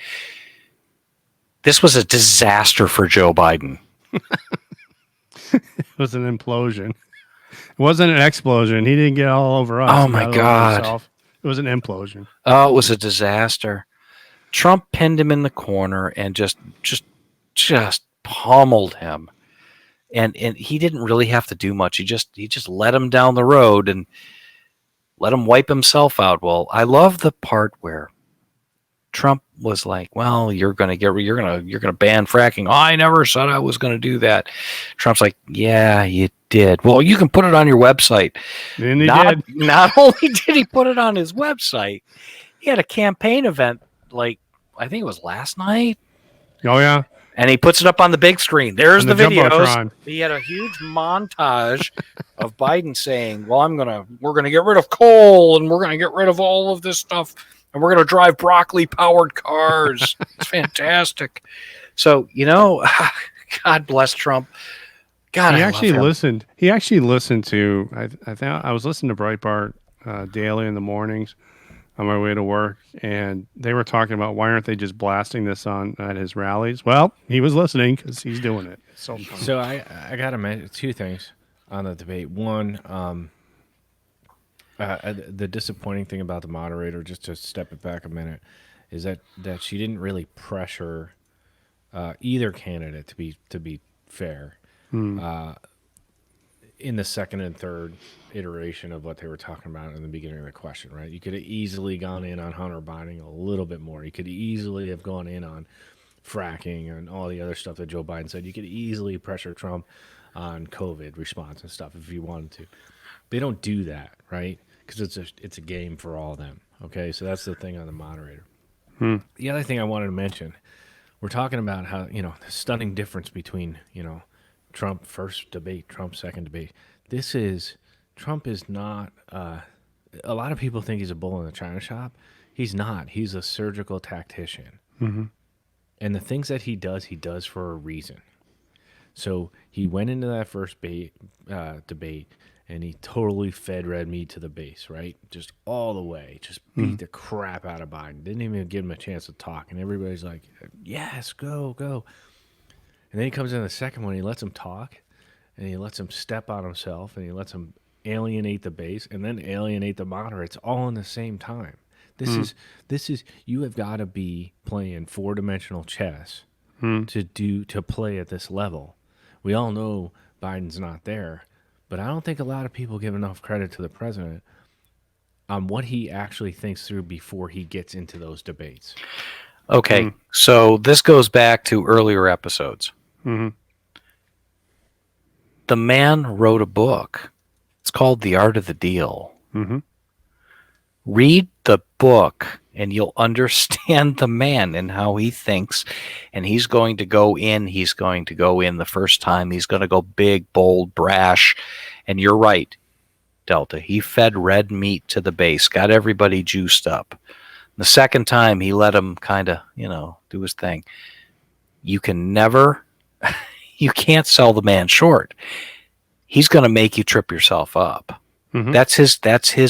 This was a disaster for Joe Biden. It was an implosion. It wasn't an explosion. He didn't get all over us. Oh my God. It was an implosion. Oh, it was a disaster. Trump pinned him in the corner and just pummeled him. And he didn't really have to do much. He just let him down the road and let him wipe himself out. Well, I love the part where Trump was like, "Well, you're gonna ban fracking." Oh, I never said I was gonna do that. Trump's like, "Yeah, you did." Well, you can put it on your website. And he did. Not only did he put it on his website, he had a campaign event. Like, I think it was last night. Oh yeah. And he puts it up on the big screen. There's On the the videos. Jumbotron. He had a huge montage of Biden saying, well, we're going to get rid of coal and we're going to get rid of all of this stuff. And we're going to drive broccoli powered cars. It's fantastic. So, God bless Trump. God, He I actually love him. listened. He actually listened to. I think I was listening to Breitbart daily in the mornings on my way to work, and they were talking about why aren't they just blasting this on at his rallies? Well, he was listening because he's doing it. So I gotta mention two things on the debate. One, the disappointing thing about the moderator, just to step it back a minute, is that she didn't really pressure either candidate to be fair. In the second and third iteration of what they were talking about in the beginning of the question, right? You could have easily gone in on Hunter Biden a little bit more. You could easily have gone in on fracking and all the other stuff that Joe Biden said. You could easily pressure Trump on COVID response and stuff if you wanted to. They don't do that, right? Because it's a game for all of them. Okay, so that's the thing on the moderator. The other thing I wanted to mention, we're talking about how the stunning difference between Trump first debate, Trump second debate. Trump is not. A lot of people think he's a bull in the china shop. He's not. He's a surgical tactician, and the things that he does for a reason. So he went into that first debate, and he totally fed red meat to the base, right? Just all the way, just beat the crap out of Biden. Didn't even give him a chance to talk, and everybody's like, "Yes, go." And then he comes in the second one, he lets him talk, and he lets him step on himself, and he lets him alienate the base, and then alienate the moderates all in the same time. This is you have got to be playing 4-dimensional chess to play at this level. We all know Biden's not there, but I don't think a lot of people give enough credit to the president on what he actually thinks through before he gets into those debates. Okay, so this goes back to earlier episodes. The man wrote a book. It's called The Art of the Deal. Read the book and you'll understand the man and how he thinks. And he's going to go in the first time. He's going to go big, bold, brash. And you're right, Delta. He fed red meat to the base, got everybody juiced up. The second time, he let him kind of, do his thing. You can't sell the man short. He's going to make you trip yourself up. That's his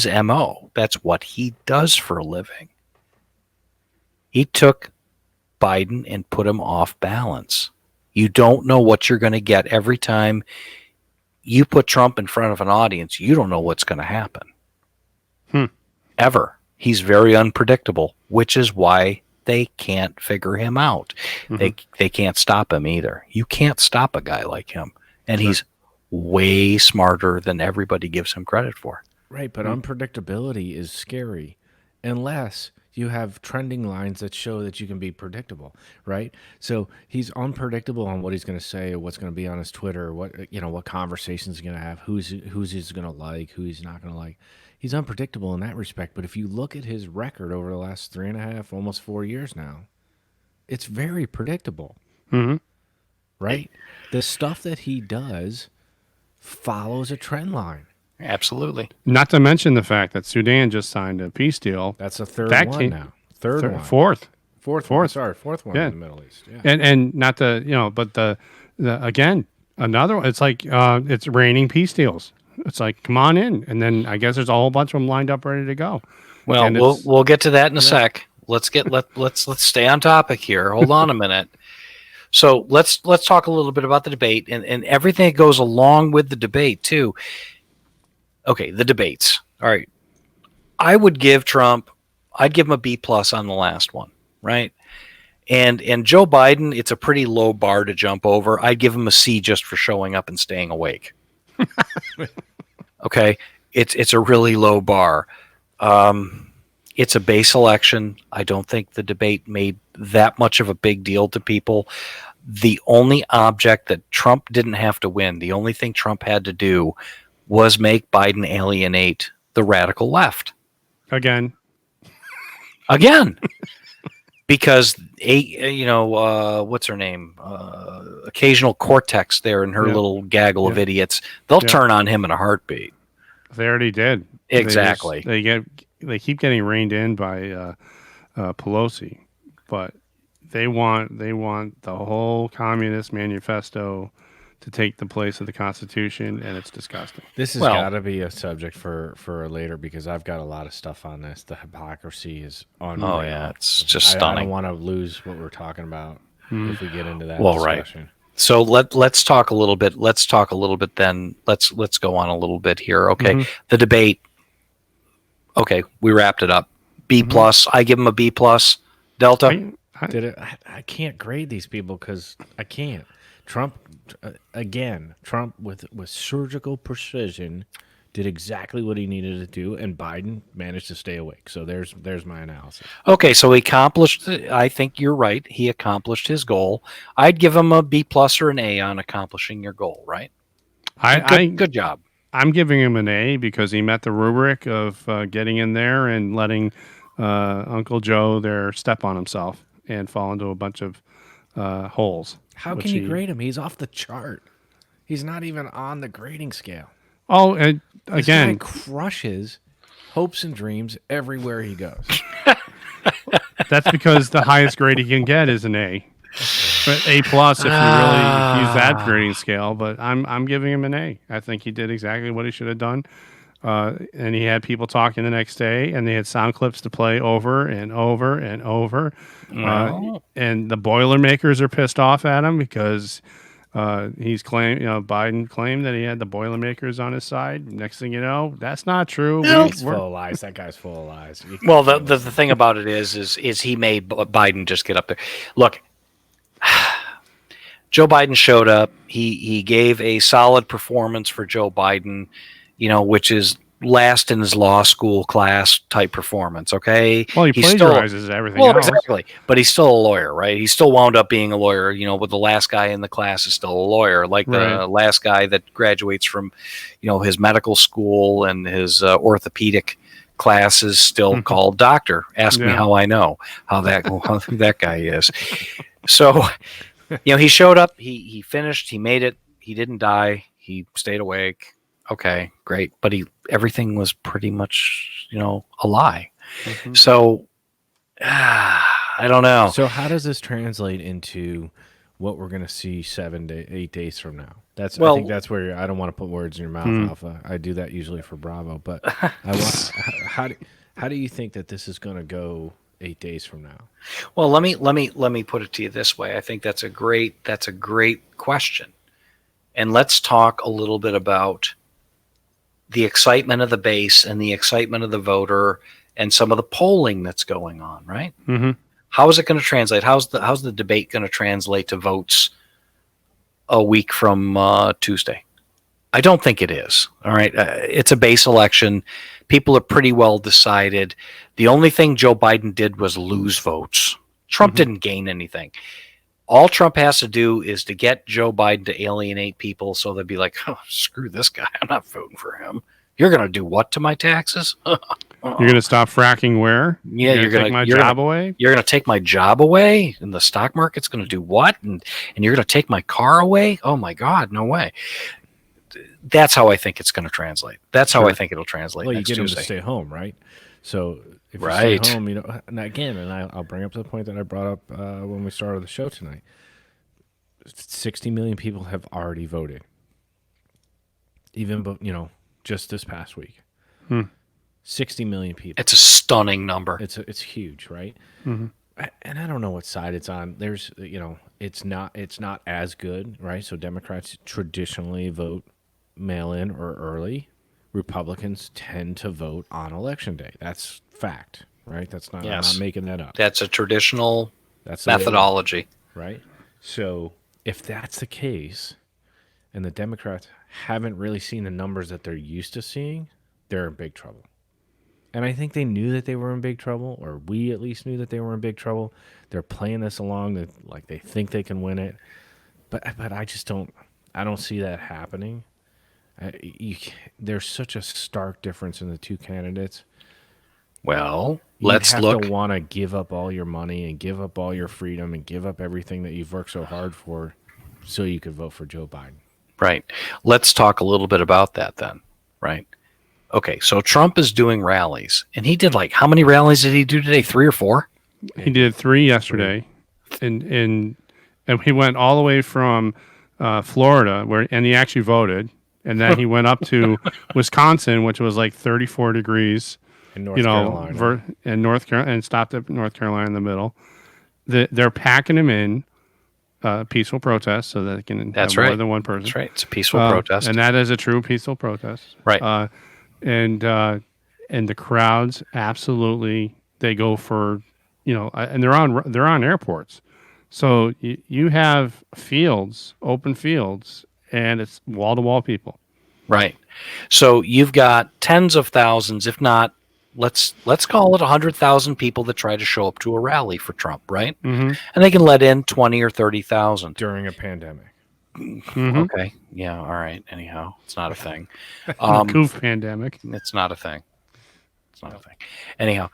MO. That's what he does for a living. He took Biden and put him off balance. You don't know what you're going to get every time you put Trump in front of an audience. You don't know what's going to happen. Ever. He's very unpredictable, which is why they can't figure him out. They can't stop him either. You can't stop a guy like him. And he's way smarter than everybody gives him credit for. Right, but unpredictability is scary unless you have trending lines that show that you can be predictable, right? So he's unpredictable on what he's going to say or what's going to be on his Twitter, what conversations he's going to have, who's he's going to like, who he's not going to like. He's unpredictable in that respect, but if you look at his record over the last 3.5, almost 4 years now, it's very predictable, right? The stuff that he does follows a trend line. Absolutely. not to mention the fact that Sudan just signed a peace deal. That's the third That one came- now. Third one. Fourth. Fourth one. Sorry, fourth one Yeah. in the Middle East. Yeah. And not the but the again another one. It's like it's raining peace deals. It's like come on in, and then I guess there's a whole bunch of them lined up ready to go. Well, And we'll get to that in a sec. Let's stay on topic here. Hold on a minute. So let's talk a little bit about the debate and everything that goes along with the debate too. Okay, the debates. All right. I'd give him a B+ on the last one, right? And Joe Biden, it's a pretty low bar to jump over. I'd give him a C just for showing up and staying awake. Okay, it's a really low bar. It's a base election. I don't think the debate made that much of a big deal to people. The only object that Trump didn't have to win, the only thing Trump had to do was make Biden alienate the radical left. Again. Because what's her name? Occasional Cortex there and her Yeah. little gaggle of Yeah. idiots. They'll Yeah. turn on him in a heartbeat. They already did. Exactly. They keep getting reined in by Pelosi, but they want the whole communist manifesto to take the place of the Constitution, and it's disgusting. This has Well- got to be a subject for later because I've got a lot of stuff on this. The hypocrisy is unreal. Oh yeah, it's just I stunning. don't want to lose what we're talking about if we get into that Well, right. discussion. So let's talk a little bit. Let's talk a little bit then. Let's go on a little bit here. Okay, the debate. Okay, we wrapped it up. B plus. I give him a B plus. Delta. I can't grade these people because I can't. Trump with surgical precision did exactly what he needed to do, and Biden managed to stay awake. So there's my analysis. Okay, so he accomplished. I think you're right. He accomplished his goal. I'd give him a B plus or an A on accomplishing your goal. Right. Good job. I'm giving him an A because he met the rubric of getting in there and letting Uncle Joe there step on himself and fall into a bunch of holes. How can you grade him? He's off the chart. He's not even on the grading scale. Oh, and This again, guy crushes hopes and dreams everywhere he goes. that's because the highest grade he can get is an A. But A plus if you really use that grading scale. But I'm giving him an A. I think he did exactly what he should have done. And he had people talking the next day, and they had sound clips to play over and over and over. And the Boilermakers are pissed off at him because Biden claimed that he had the Boilermakers on his side. Next thing you know, that's not true. He's full of lies. That guy's full of lies. Well, the thing about it is he made Biden just get up there. Look, Joe Biden showed up. He gave a solid performance for Joe Biden, which is last in his law school class type performance. Okay. Well, he plagiarizes everything else. Exactly. But he's still a lawyer, right? He still wound up being a lawyer, but the last guy in the class is still a lawyer. Like the last guy that graduates from, his medical school and his orthopedic class is still called doctor. Ask me how I know how that guy is. So, he showed up, he finished, he made it, he didn't die, he stayed awake. Okay, great. But everything was pretty much, a lie. So, I don't know. So how does this translate into what we're going to see 8 days from now? I think that's where I don't want to put words in your mouth, Alpha. I do that usually for Bravo, but how do you think that this is going to go 8 days from now? Well, let me put it to you this way. I think that's a great question. And let's talk a little bit about the excitement of the base and the excitement of the voter and some of the polling that's going on, right? Mm-hmm. How is it going to translate? How's the debate going to translate to votes a week from Tuesday? I don't think it is. All right. It's a base election. People are pretty well decided. The only thing Joe Biden did was lose votes. Trump didn't gain anything. All Trump has to do is to get Joe Biden to alienate people so they'll be like, oh, screw this guy. I'm not voting for him. You're going to do what to my taxes? You're going to stop fracking where? Yeah, you're going to take my job away? You're going to take my job away? And the stock market's going to do what? And you're going to take my car away? Oh, my God, no way. That's how I think it's going to translate. That's how I think it'll translate. Well, you next get Tuesday. him to stay home, right? So if you Right. stay home, and again, I'll bring up the point that I brought up when we started the show tonight. 60 million people have already voted. Even, just this past week. 60 million people. It's a stunning number. It's huge, right? Mm-hmm. And I don't know what side it's on. There's, it's not as good, right? So Democrats traditionally vote mail in or early. Republicans tend to vote on election day. That's fact, right? That's not. Yes. I'm not making that up. That's a traditional That's the way it methodology. works, right? So if that's the case, and the Democrats haven't really seen the numbers that they're used to seeing, they're in big trouble. And I think they knew that they were in big trouble, or we at least knew that they were in big trouble. They're playing this along like they think they can win it, but I just don't. I don't see that happening. There's such a stark difference in the two candidates. Well, Let's have look. to want to give up all your money and give up all your freedom and give up everything that you've worked so hard for so you could vote for Joe Biden. Right. Let's talk a little bit about that then. Right. Okay. So Trump is doing rallies, and he did how many rallies did he do today? 3 or 4? He did 3 yesterday, and he went all the way from Florida, and he actually voted, and then he went up to Wisconsin, which was 34 degrees, In North Carolina. and North Carolina, and stopped at North Carolina in the middle. They're packing him in peaceful protest so that they can That's have more right. than one person. That's right. It's a peaceful protest. And that is a true peaceful protest. Right. And the crowds absolutely, they go for, and they're on airports. So you have open fields, and it's wall to wall people. Right. So you've got tens of thousands, if not, let's call it 100,000 people that try to show up to a rally for Trump, right? Mm-hmm. And they can let in 20 or 30,000 during a pandemic. Mm-hmm. Okay. Yeah. All right. Anyhow, it's not a thing. Goof pandemic. It's not a thing. It's not a thing. Anyhow,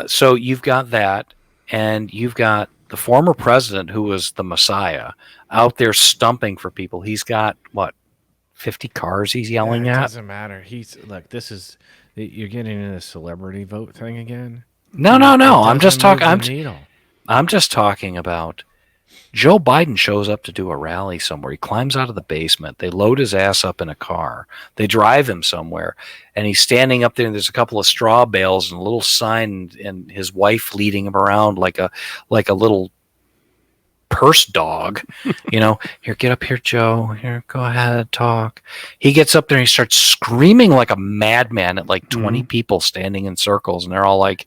so you've got that, and you've got the former president, who was the Messiah, out there stumping for people. He's got 50 cars he's yelling It at? doesn't matter. You're getting in a celebrity vote thing again. No. I'm just talking. Needle. I'm just talking about Joe Biden shows up to do a rally somewhere. He climbs out of the basement. They load his ass up in a car. They drive him somewhere, and he's standing up there. And there's a couple of straw bales and a little sign, and his wife leading him around like a little purse dog. Here, get up here, Joe. Here, go ahead, talk. He gets up there and he starts screaming like a madman at 20 people standing in circles, and they're all like,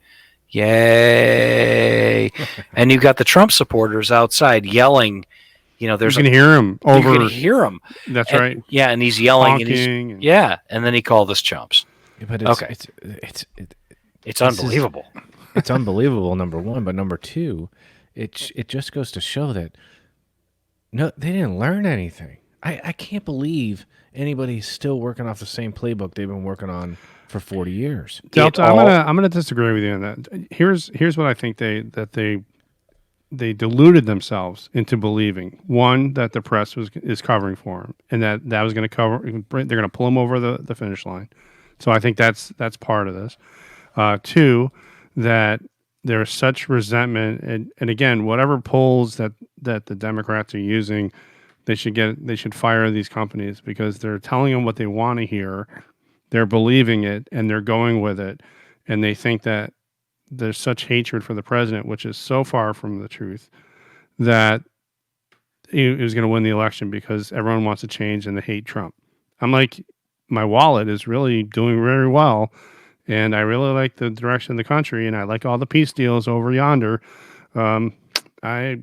yay. And you've got the Trump supporters outside yelling. There's you can hear him over. You can hear him. That's right. Yeah, and he's yelling. Honking and then he called us chumps. But It's unbelievable. It's unbelievable, number one. But number two, it just goes to show that no, they didn't learn anything. I can't believe anybody's still working off the same playbook they've been working on for 40 years. Delta, I'm gonna disagree with you on that. Here's what I think they deluded themselves into believing. One, that the press is covering for them, and that was going to cover. They're going to pull them over the finish line. So I think that's part of this. Two, that there's such resentment, and again, whatever polls that the Democrats are using, they should fire these companies because they're telling them what they want to hear. They're believing it, and they're going with it, and they think that there's such hatred for the president, which is so far from the truth, that he was going to win the election because everyone wants to change and they hate Trump. I'm like, my wallet is really doing very well, and I really like the direction of the country, and I like all the peace deals over yonder. Nope, I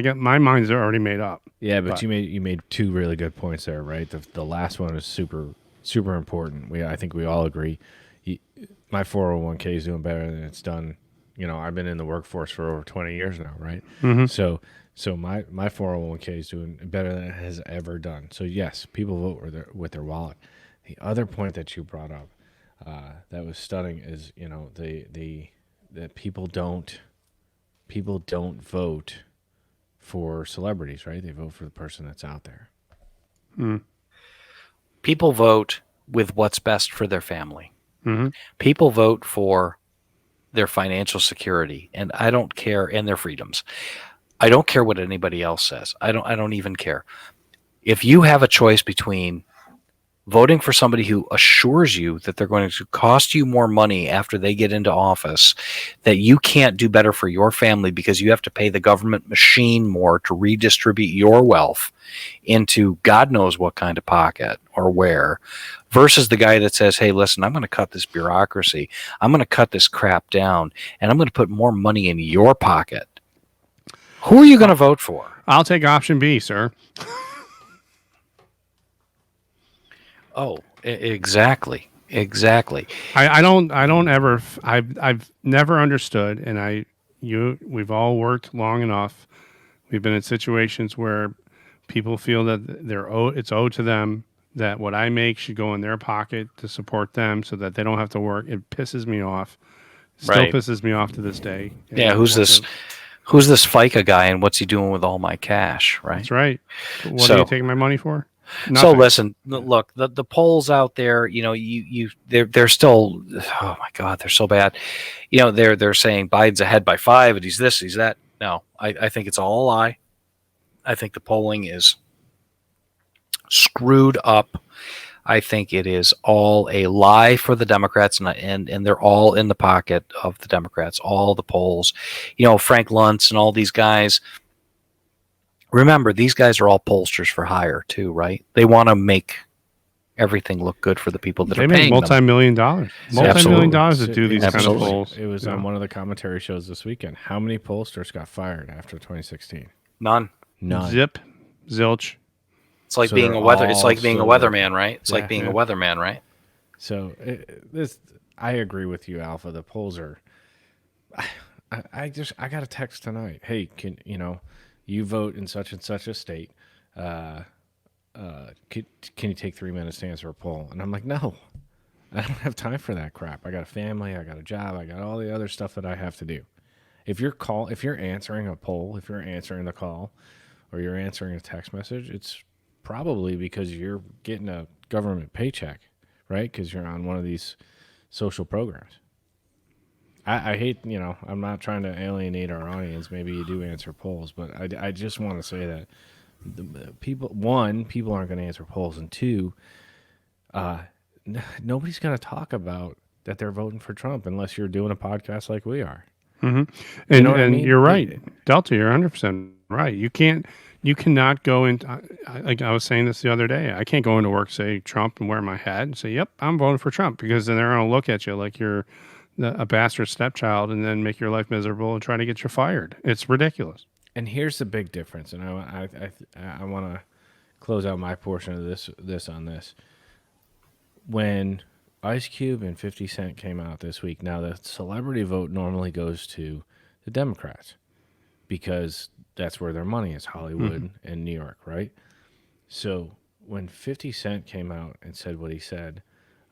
got my mind's already made up. Yeah, but you made two really good points there, right? The last one is super important. I think we all agree. My 401k is doing better than it's done. I've been in the workforce for over 20 years now, right? Mm-hmm. So my 401k is doing better than it has ever done. So yes, people vote with their wallet. The other point that you brought up that was stunning is that people don't vote for celebrities, right? They vote for the person that's out there. People vote with what's best for their family. Mm-hmm. People vote for their financial security, and I don't care, and their freedoms. I don't care what anybody else says. I don't even care. If you have a choice between voting for somebody who assures you that they're going to cost you more money after they get into office, that you can't do better for your family because you have to pay the government machine more to redistribute your wealth into God knows what kind of pocket or where, versus the guy that says, hey, listen, I'm going to cut this bureaucracy. I'm going to cut this crap down, and I'm going to put more money in your pocket. Who are you going to vote for? I'll take option B, sir. Oh, exactly. I've never understood, and we've all worked long enough. We've been in situations where people feel that it's owed to them, that what I make should go in their pocket to support them so that they don't have to work. It pisses me off. Still Right. pisses me off to this day. Yeah, And who's what this? the- Who's this FICA guy, and what's he doing with all my cash? Right. That's right. But what So- are you taking my money for? So Nothing. listen, look, the polls out there, they're still, oh my God, they're so bad. They're saying Biden's ahead by 5, and he's this, he's that. No, I think it's all a lie. I think the polling is screwed up. I think it is all a lie for the Democrats, and they're all in the pocket of the Democrats. All the polls, Frank Luntz and all these guys. Remember, these guys are all pollsters for hire too, right? They want to make everything look good for the people that They are make paying them. multi-million dollars. Absolutely. Multi-million dollars to do these kind of Absolutely. polls. It was Yeah. on one of the commentary shows this weekend. How many pollsters got fired after 2016? None. None. Zip, zilch. It's like So being they're a weather. It's all like being a so weatherman, right? It's Yeah. like being a Yeah. weatherman, right? So I agree with you, Alpha. The polls are. I got a text tonight. Hey, can you vote in such and such a state? Can you take 3 minutes to answer a poll? And I'm like, no, I don't have time for that crap. I got a family, I got a job, I got all the other stuff that I have to do. If you're answering a poll, if you're answering the call, or you're answering a text message, it's probably because you're getting a government paycheck, right? Because you're on one of these social programs. I hate, I'm not trying to alienate our audience. Maybe you do answer polls, but I just want to say that people aren't going to answer polls, and two, nobody's going to talk about that they're voting for Trump unless you're doing a podcast like we are. And know what I and mean? you're right, Delta. You're 100% right. You cannot go into. Like I was saying this the other day. I can't go into work, say Trump, and wear my hat and say, "Yep, I'm voting for Trump," because then they're going to look at you like you're a bastard stepchild, and then make your life miserable and try to get you fired. It's ridiculous. And here's the big difference, and I want to close out my portion of this on this. When Ice Cube and 50 Cent came out this week, now the celebrity vote normally goes to the Democrats because that's where their money is, Hollywood and New York, right? So when 50 Cent came out and said what he said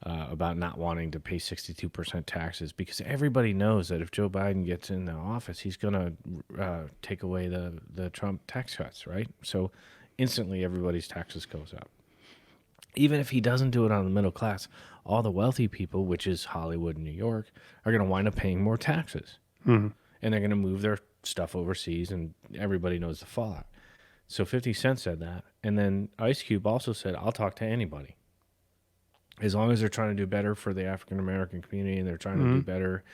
about not wanting to pay 62% taxes, because everybody knows that if Joe Biden gets in the office, he's going to take away the Trump tax cuts, right? So instantly everybody's taxes goes up. Even if he doesn't do it on the middle class, all the wealthy people, which is Hollywood and New York, are going to wind up paying more taxes. And they're going to move their stuff overseas, and everybody knows the fallout. So 50 Cent said that. And then Ice Cube also said, I'll talk to anybody. As long as they're trying to do better for the African-American community and they're trying to do better,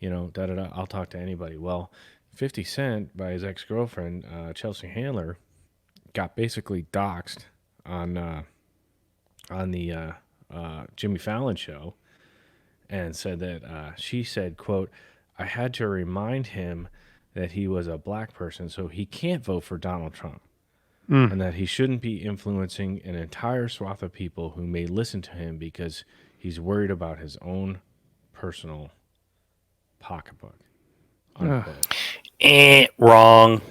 I'll talk to anybody. Well, 50 Cent, by his ex-girlfriend, Chelsea Handler, got basically doxxed on the Jimmy Fallon show, and said that she said, quote, I had to remind him that he was a black person, so he can't vote for Donald Trump. And that he shouldn't be influencing an entire swath of people who may listen to him because he's worried about his own personal pocketbook. Unquote. Wrong.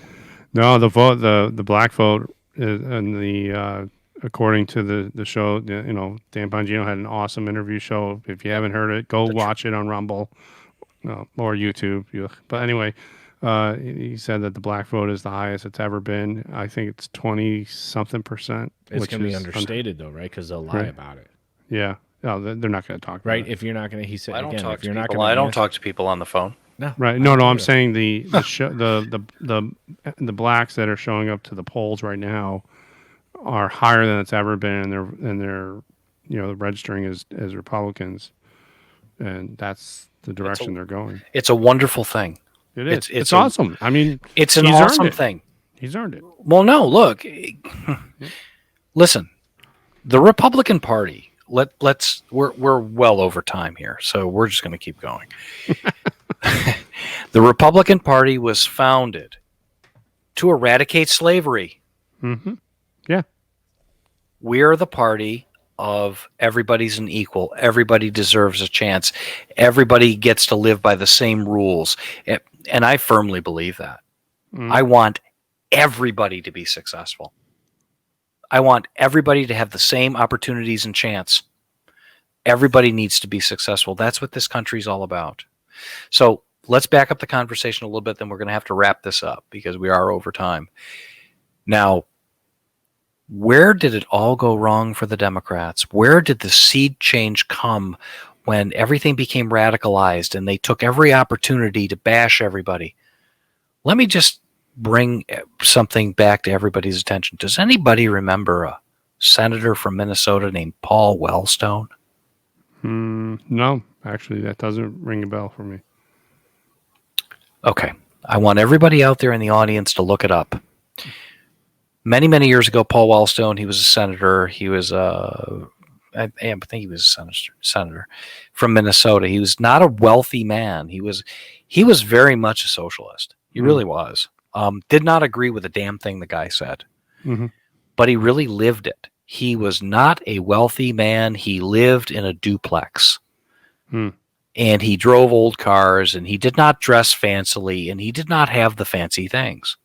No, the vote, the black vote, and the according to the show, Dan Bongino had an awesome interview show. If you haven't heard it, go watch it on Rumble or YouTube. But anyway, he said that the black vote is the highest it's ever been. I think it's 20-something%. It's which going to be is understated, though, right? Because they'll lie about it. Yeah. No, they're not going to talk about Right? it. If you're not going to, he said, I don't again, talk if to you're not people. going to I don't talk to people on the phone. No. Right. No, I'm saying the show, the blacks that are showing up to the polls right now are higher than it's ever been, and they're registering as Republicans, and that's the direction they're going. It's a wonderful thing. It is. It's a- awesome. I mean, It's an he's earned awesome it. thing. He's earned it. Well, no, look. Listen, the Republican Party. We're well over time here, so we're just going to keep going. The Republican Party was founded to eradicate slavery. Mm-hmm. Yeah. We're the party of everybody's an equal. Everybody deserves a chance. Everybody gets to live by the same rules. And I firmly believe that. I want everybody to be successful. I want everybody to have the same opportunities and chance. Everybody needs to be successful. That's what this country's all about. So let's back up the conversation a little bit. Then we're going to have to wrap this up because we are over time. Now, where did it all go wrong for the Democrats? Where did the seed change come when everything became radicalized and they took every opportunity to bash everybody? Let me just bring something back to everybody's attention. Does anybody remember a senator from Minnesota named Paul Wellstone? No, actually, that doesn't ring a bell for me. Okay. I want everybody out there in the audience to look it up. Many, many years ago, Paul Wellstone, he was a senator. He was I think he was a senator from Minnesota. He was not a wealthy man. He was very much a socialist. He really was. Did not agree with a damn thing the guy said, but he really lived it. He was not a wealthy man. He lived in a duplex, and he drove old cars, and he did not dress fancily, and he did not have the fancy things.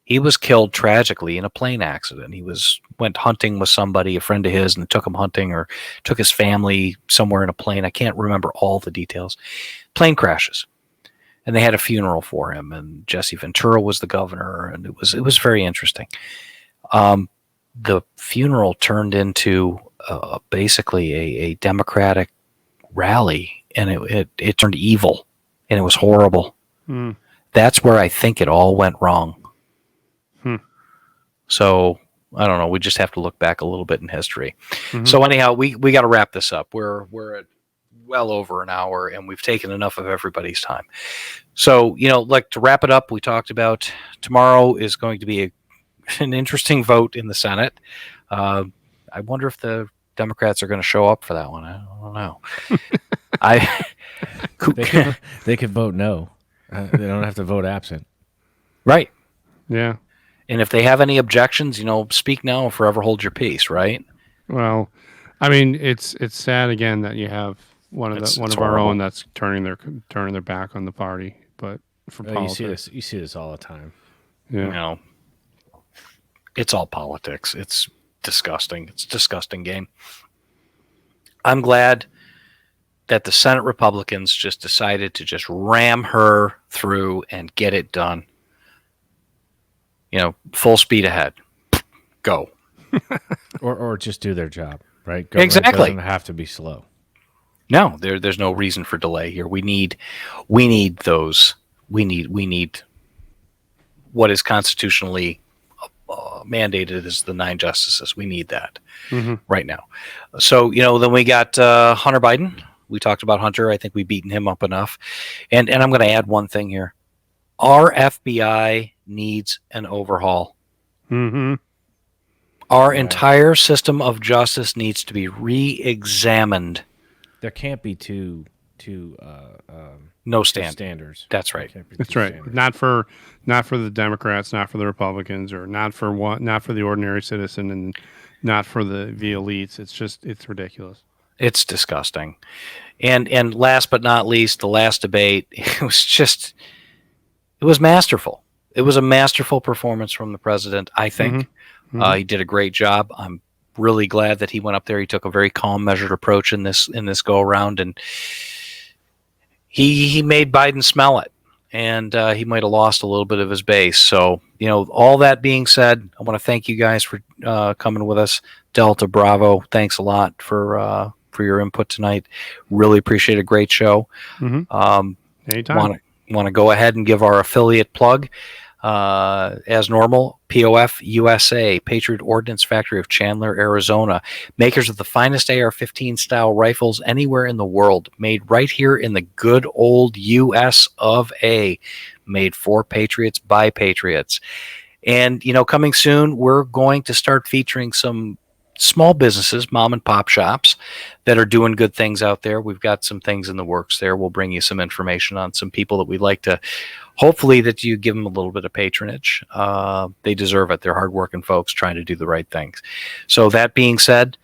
He was killed tragically in a plane accident. He went hunting with somebody, a friend of his, and took him hunting or took his family somewhere in a plane. I can't remember all the details. Plane crashes. And they had a funeral for him, and Jesse Ventura was the governor, and it was very interesting. The funeral turned into basically a Democratic rally, and it turned evil, and it was horrible. That's where I think it all went wrong. So I don't know. We just have to look back a little bit in history. So anyhow, we got to wrap this up. We're at well over an hour, and we've taken enough of everybody's time. So, like, to wrap it up, we talked about tomorrow is going to be an interesting vote in the Senate. I wonder if the Democrats are going to show up for that one. I don't know. They could vote no. They don't have to vote absent. Right. Yeah. And if they have any objections, speak now or forever hold your peace, right? Well, I mean, it's sad again that you have one of our own that's turning their back on the party. But for politics, you see this all the time. Yeah. It's all politics. It's disgusting. It's a disgusting game. I'm glad that the Senate Republicans just decided to just ram her through and get it done. Full speed ahead. Go. or just do their job, right? Government exactly. Doesn't have to be slow. No, there's no reason for delay here. We need those. We need what is constitutionally mandated as the 9 justices. We need that right now. So, then we got Hunter Biden. We talked about Hunter. I think we've beaten him up enough. And I'm going to add one thing here. Our FBI needs an overhaul. Our entire system of justice needs to be re-examined. There can't be two standards. That's right. That's right. Standards. Not for the Democrats, not for the Republicans, or not for the ordinary citizen, and not for the elites. It's ridiculous. It's disgusting. And last but not least, the last debate, it was masterful. It was a masterful performance from the president, I think. He did a great job. I'm really glad that he went up there. He took a very calm, measured approach in this go around, and he made Biden smell it, and he might have lost a little bit of his base. So, all that being said, I want to thank you guys for coming with us. Delta Bravo, thanks a lot for your input tonight. Really appreciate a great show. Anytime. Want to go ahead and give our affiliate plug. As normal, POF USA, Patriot Ordnance Factory of Chandler, Arizona, makers of the finest AR-15 style rifles anywhere in the world, made right here in the good old US of A, made for Patriots by Patriots. And, coming soon, we're going to start featuring some small businesses, mom and pop shops that are doing good things out there. We've got some things in the works there. We'll bring you some information on some people that we'd like to, hopefully that you give them a little bit of patronage. They deserve it. They're hardworking folks trying to do the right things. So that being said,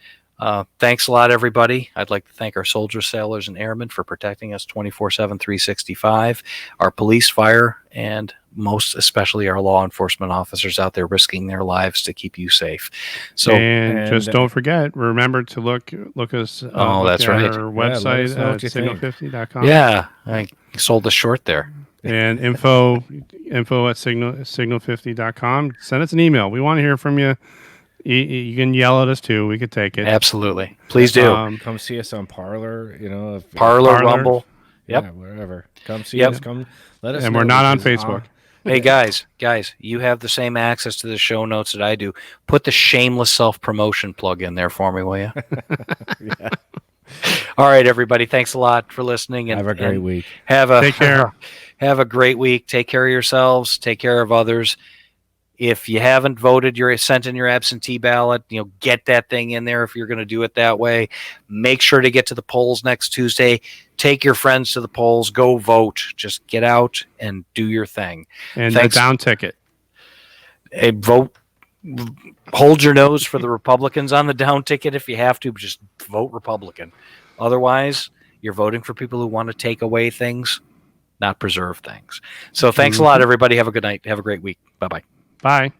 Thanks a lot, everybody. I'd like to thank our soldiers, sailors, and airmen for protecting us 24/7, 365, our police, fire, and most especially our law enforcement officers out there risking their lives to keep you safe. So, and just don't forget, remember to look us look that's at right. our Yeah, let us website know at what you think. signal50.com. yeah, I sold us short there. And info at signal50.com. Send us an email. We want to hear from you. You can yell at us too. We could take it. Absolutely. Please do. Come see us on Parler. You know, Parler, Parler. Rumble. yeah, Yep. wherever. Come see Yep. us. Come let us. And know we're not on because, Facebook. Hey guys, you have the same access to the show notes that I do. Put the shameless self-promotion plug in there for me, will you? Yeah. All right, everybody. Thanks a lot for listening. And Have a great week. Take care. Have a great week. Take care of yourselves. Take care of others. If you haven't voted, you're sent in your absentee ballot. Get that thing in there if you're going to do it that way. Make sure to get to the polls next Tuesday. Take your friends to the polls. Go vote. Just get out and do your thing. And Thanks. the down ticket. Vote. Hold your nose for the Republicans on the down ticket if you have to. But just vote Republican. Otherwise, you're voting for people who want to take away things, not preserve things. So thanks a lot, everybody. Have a good night. Have a great week. Bye-bye. Bye.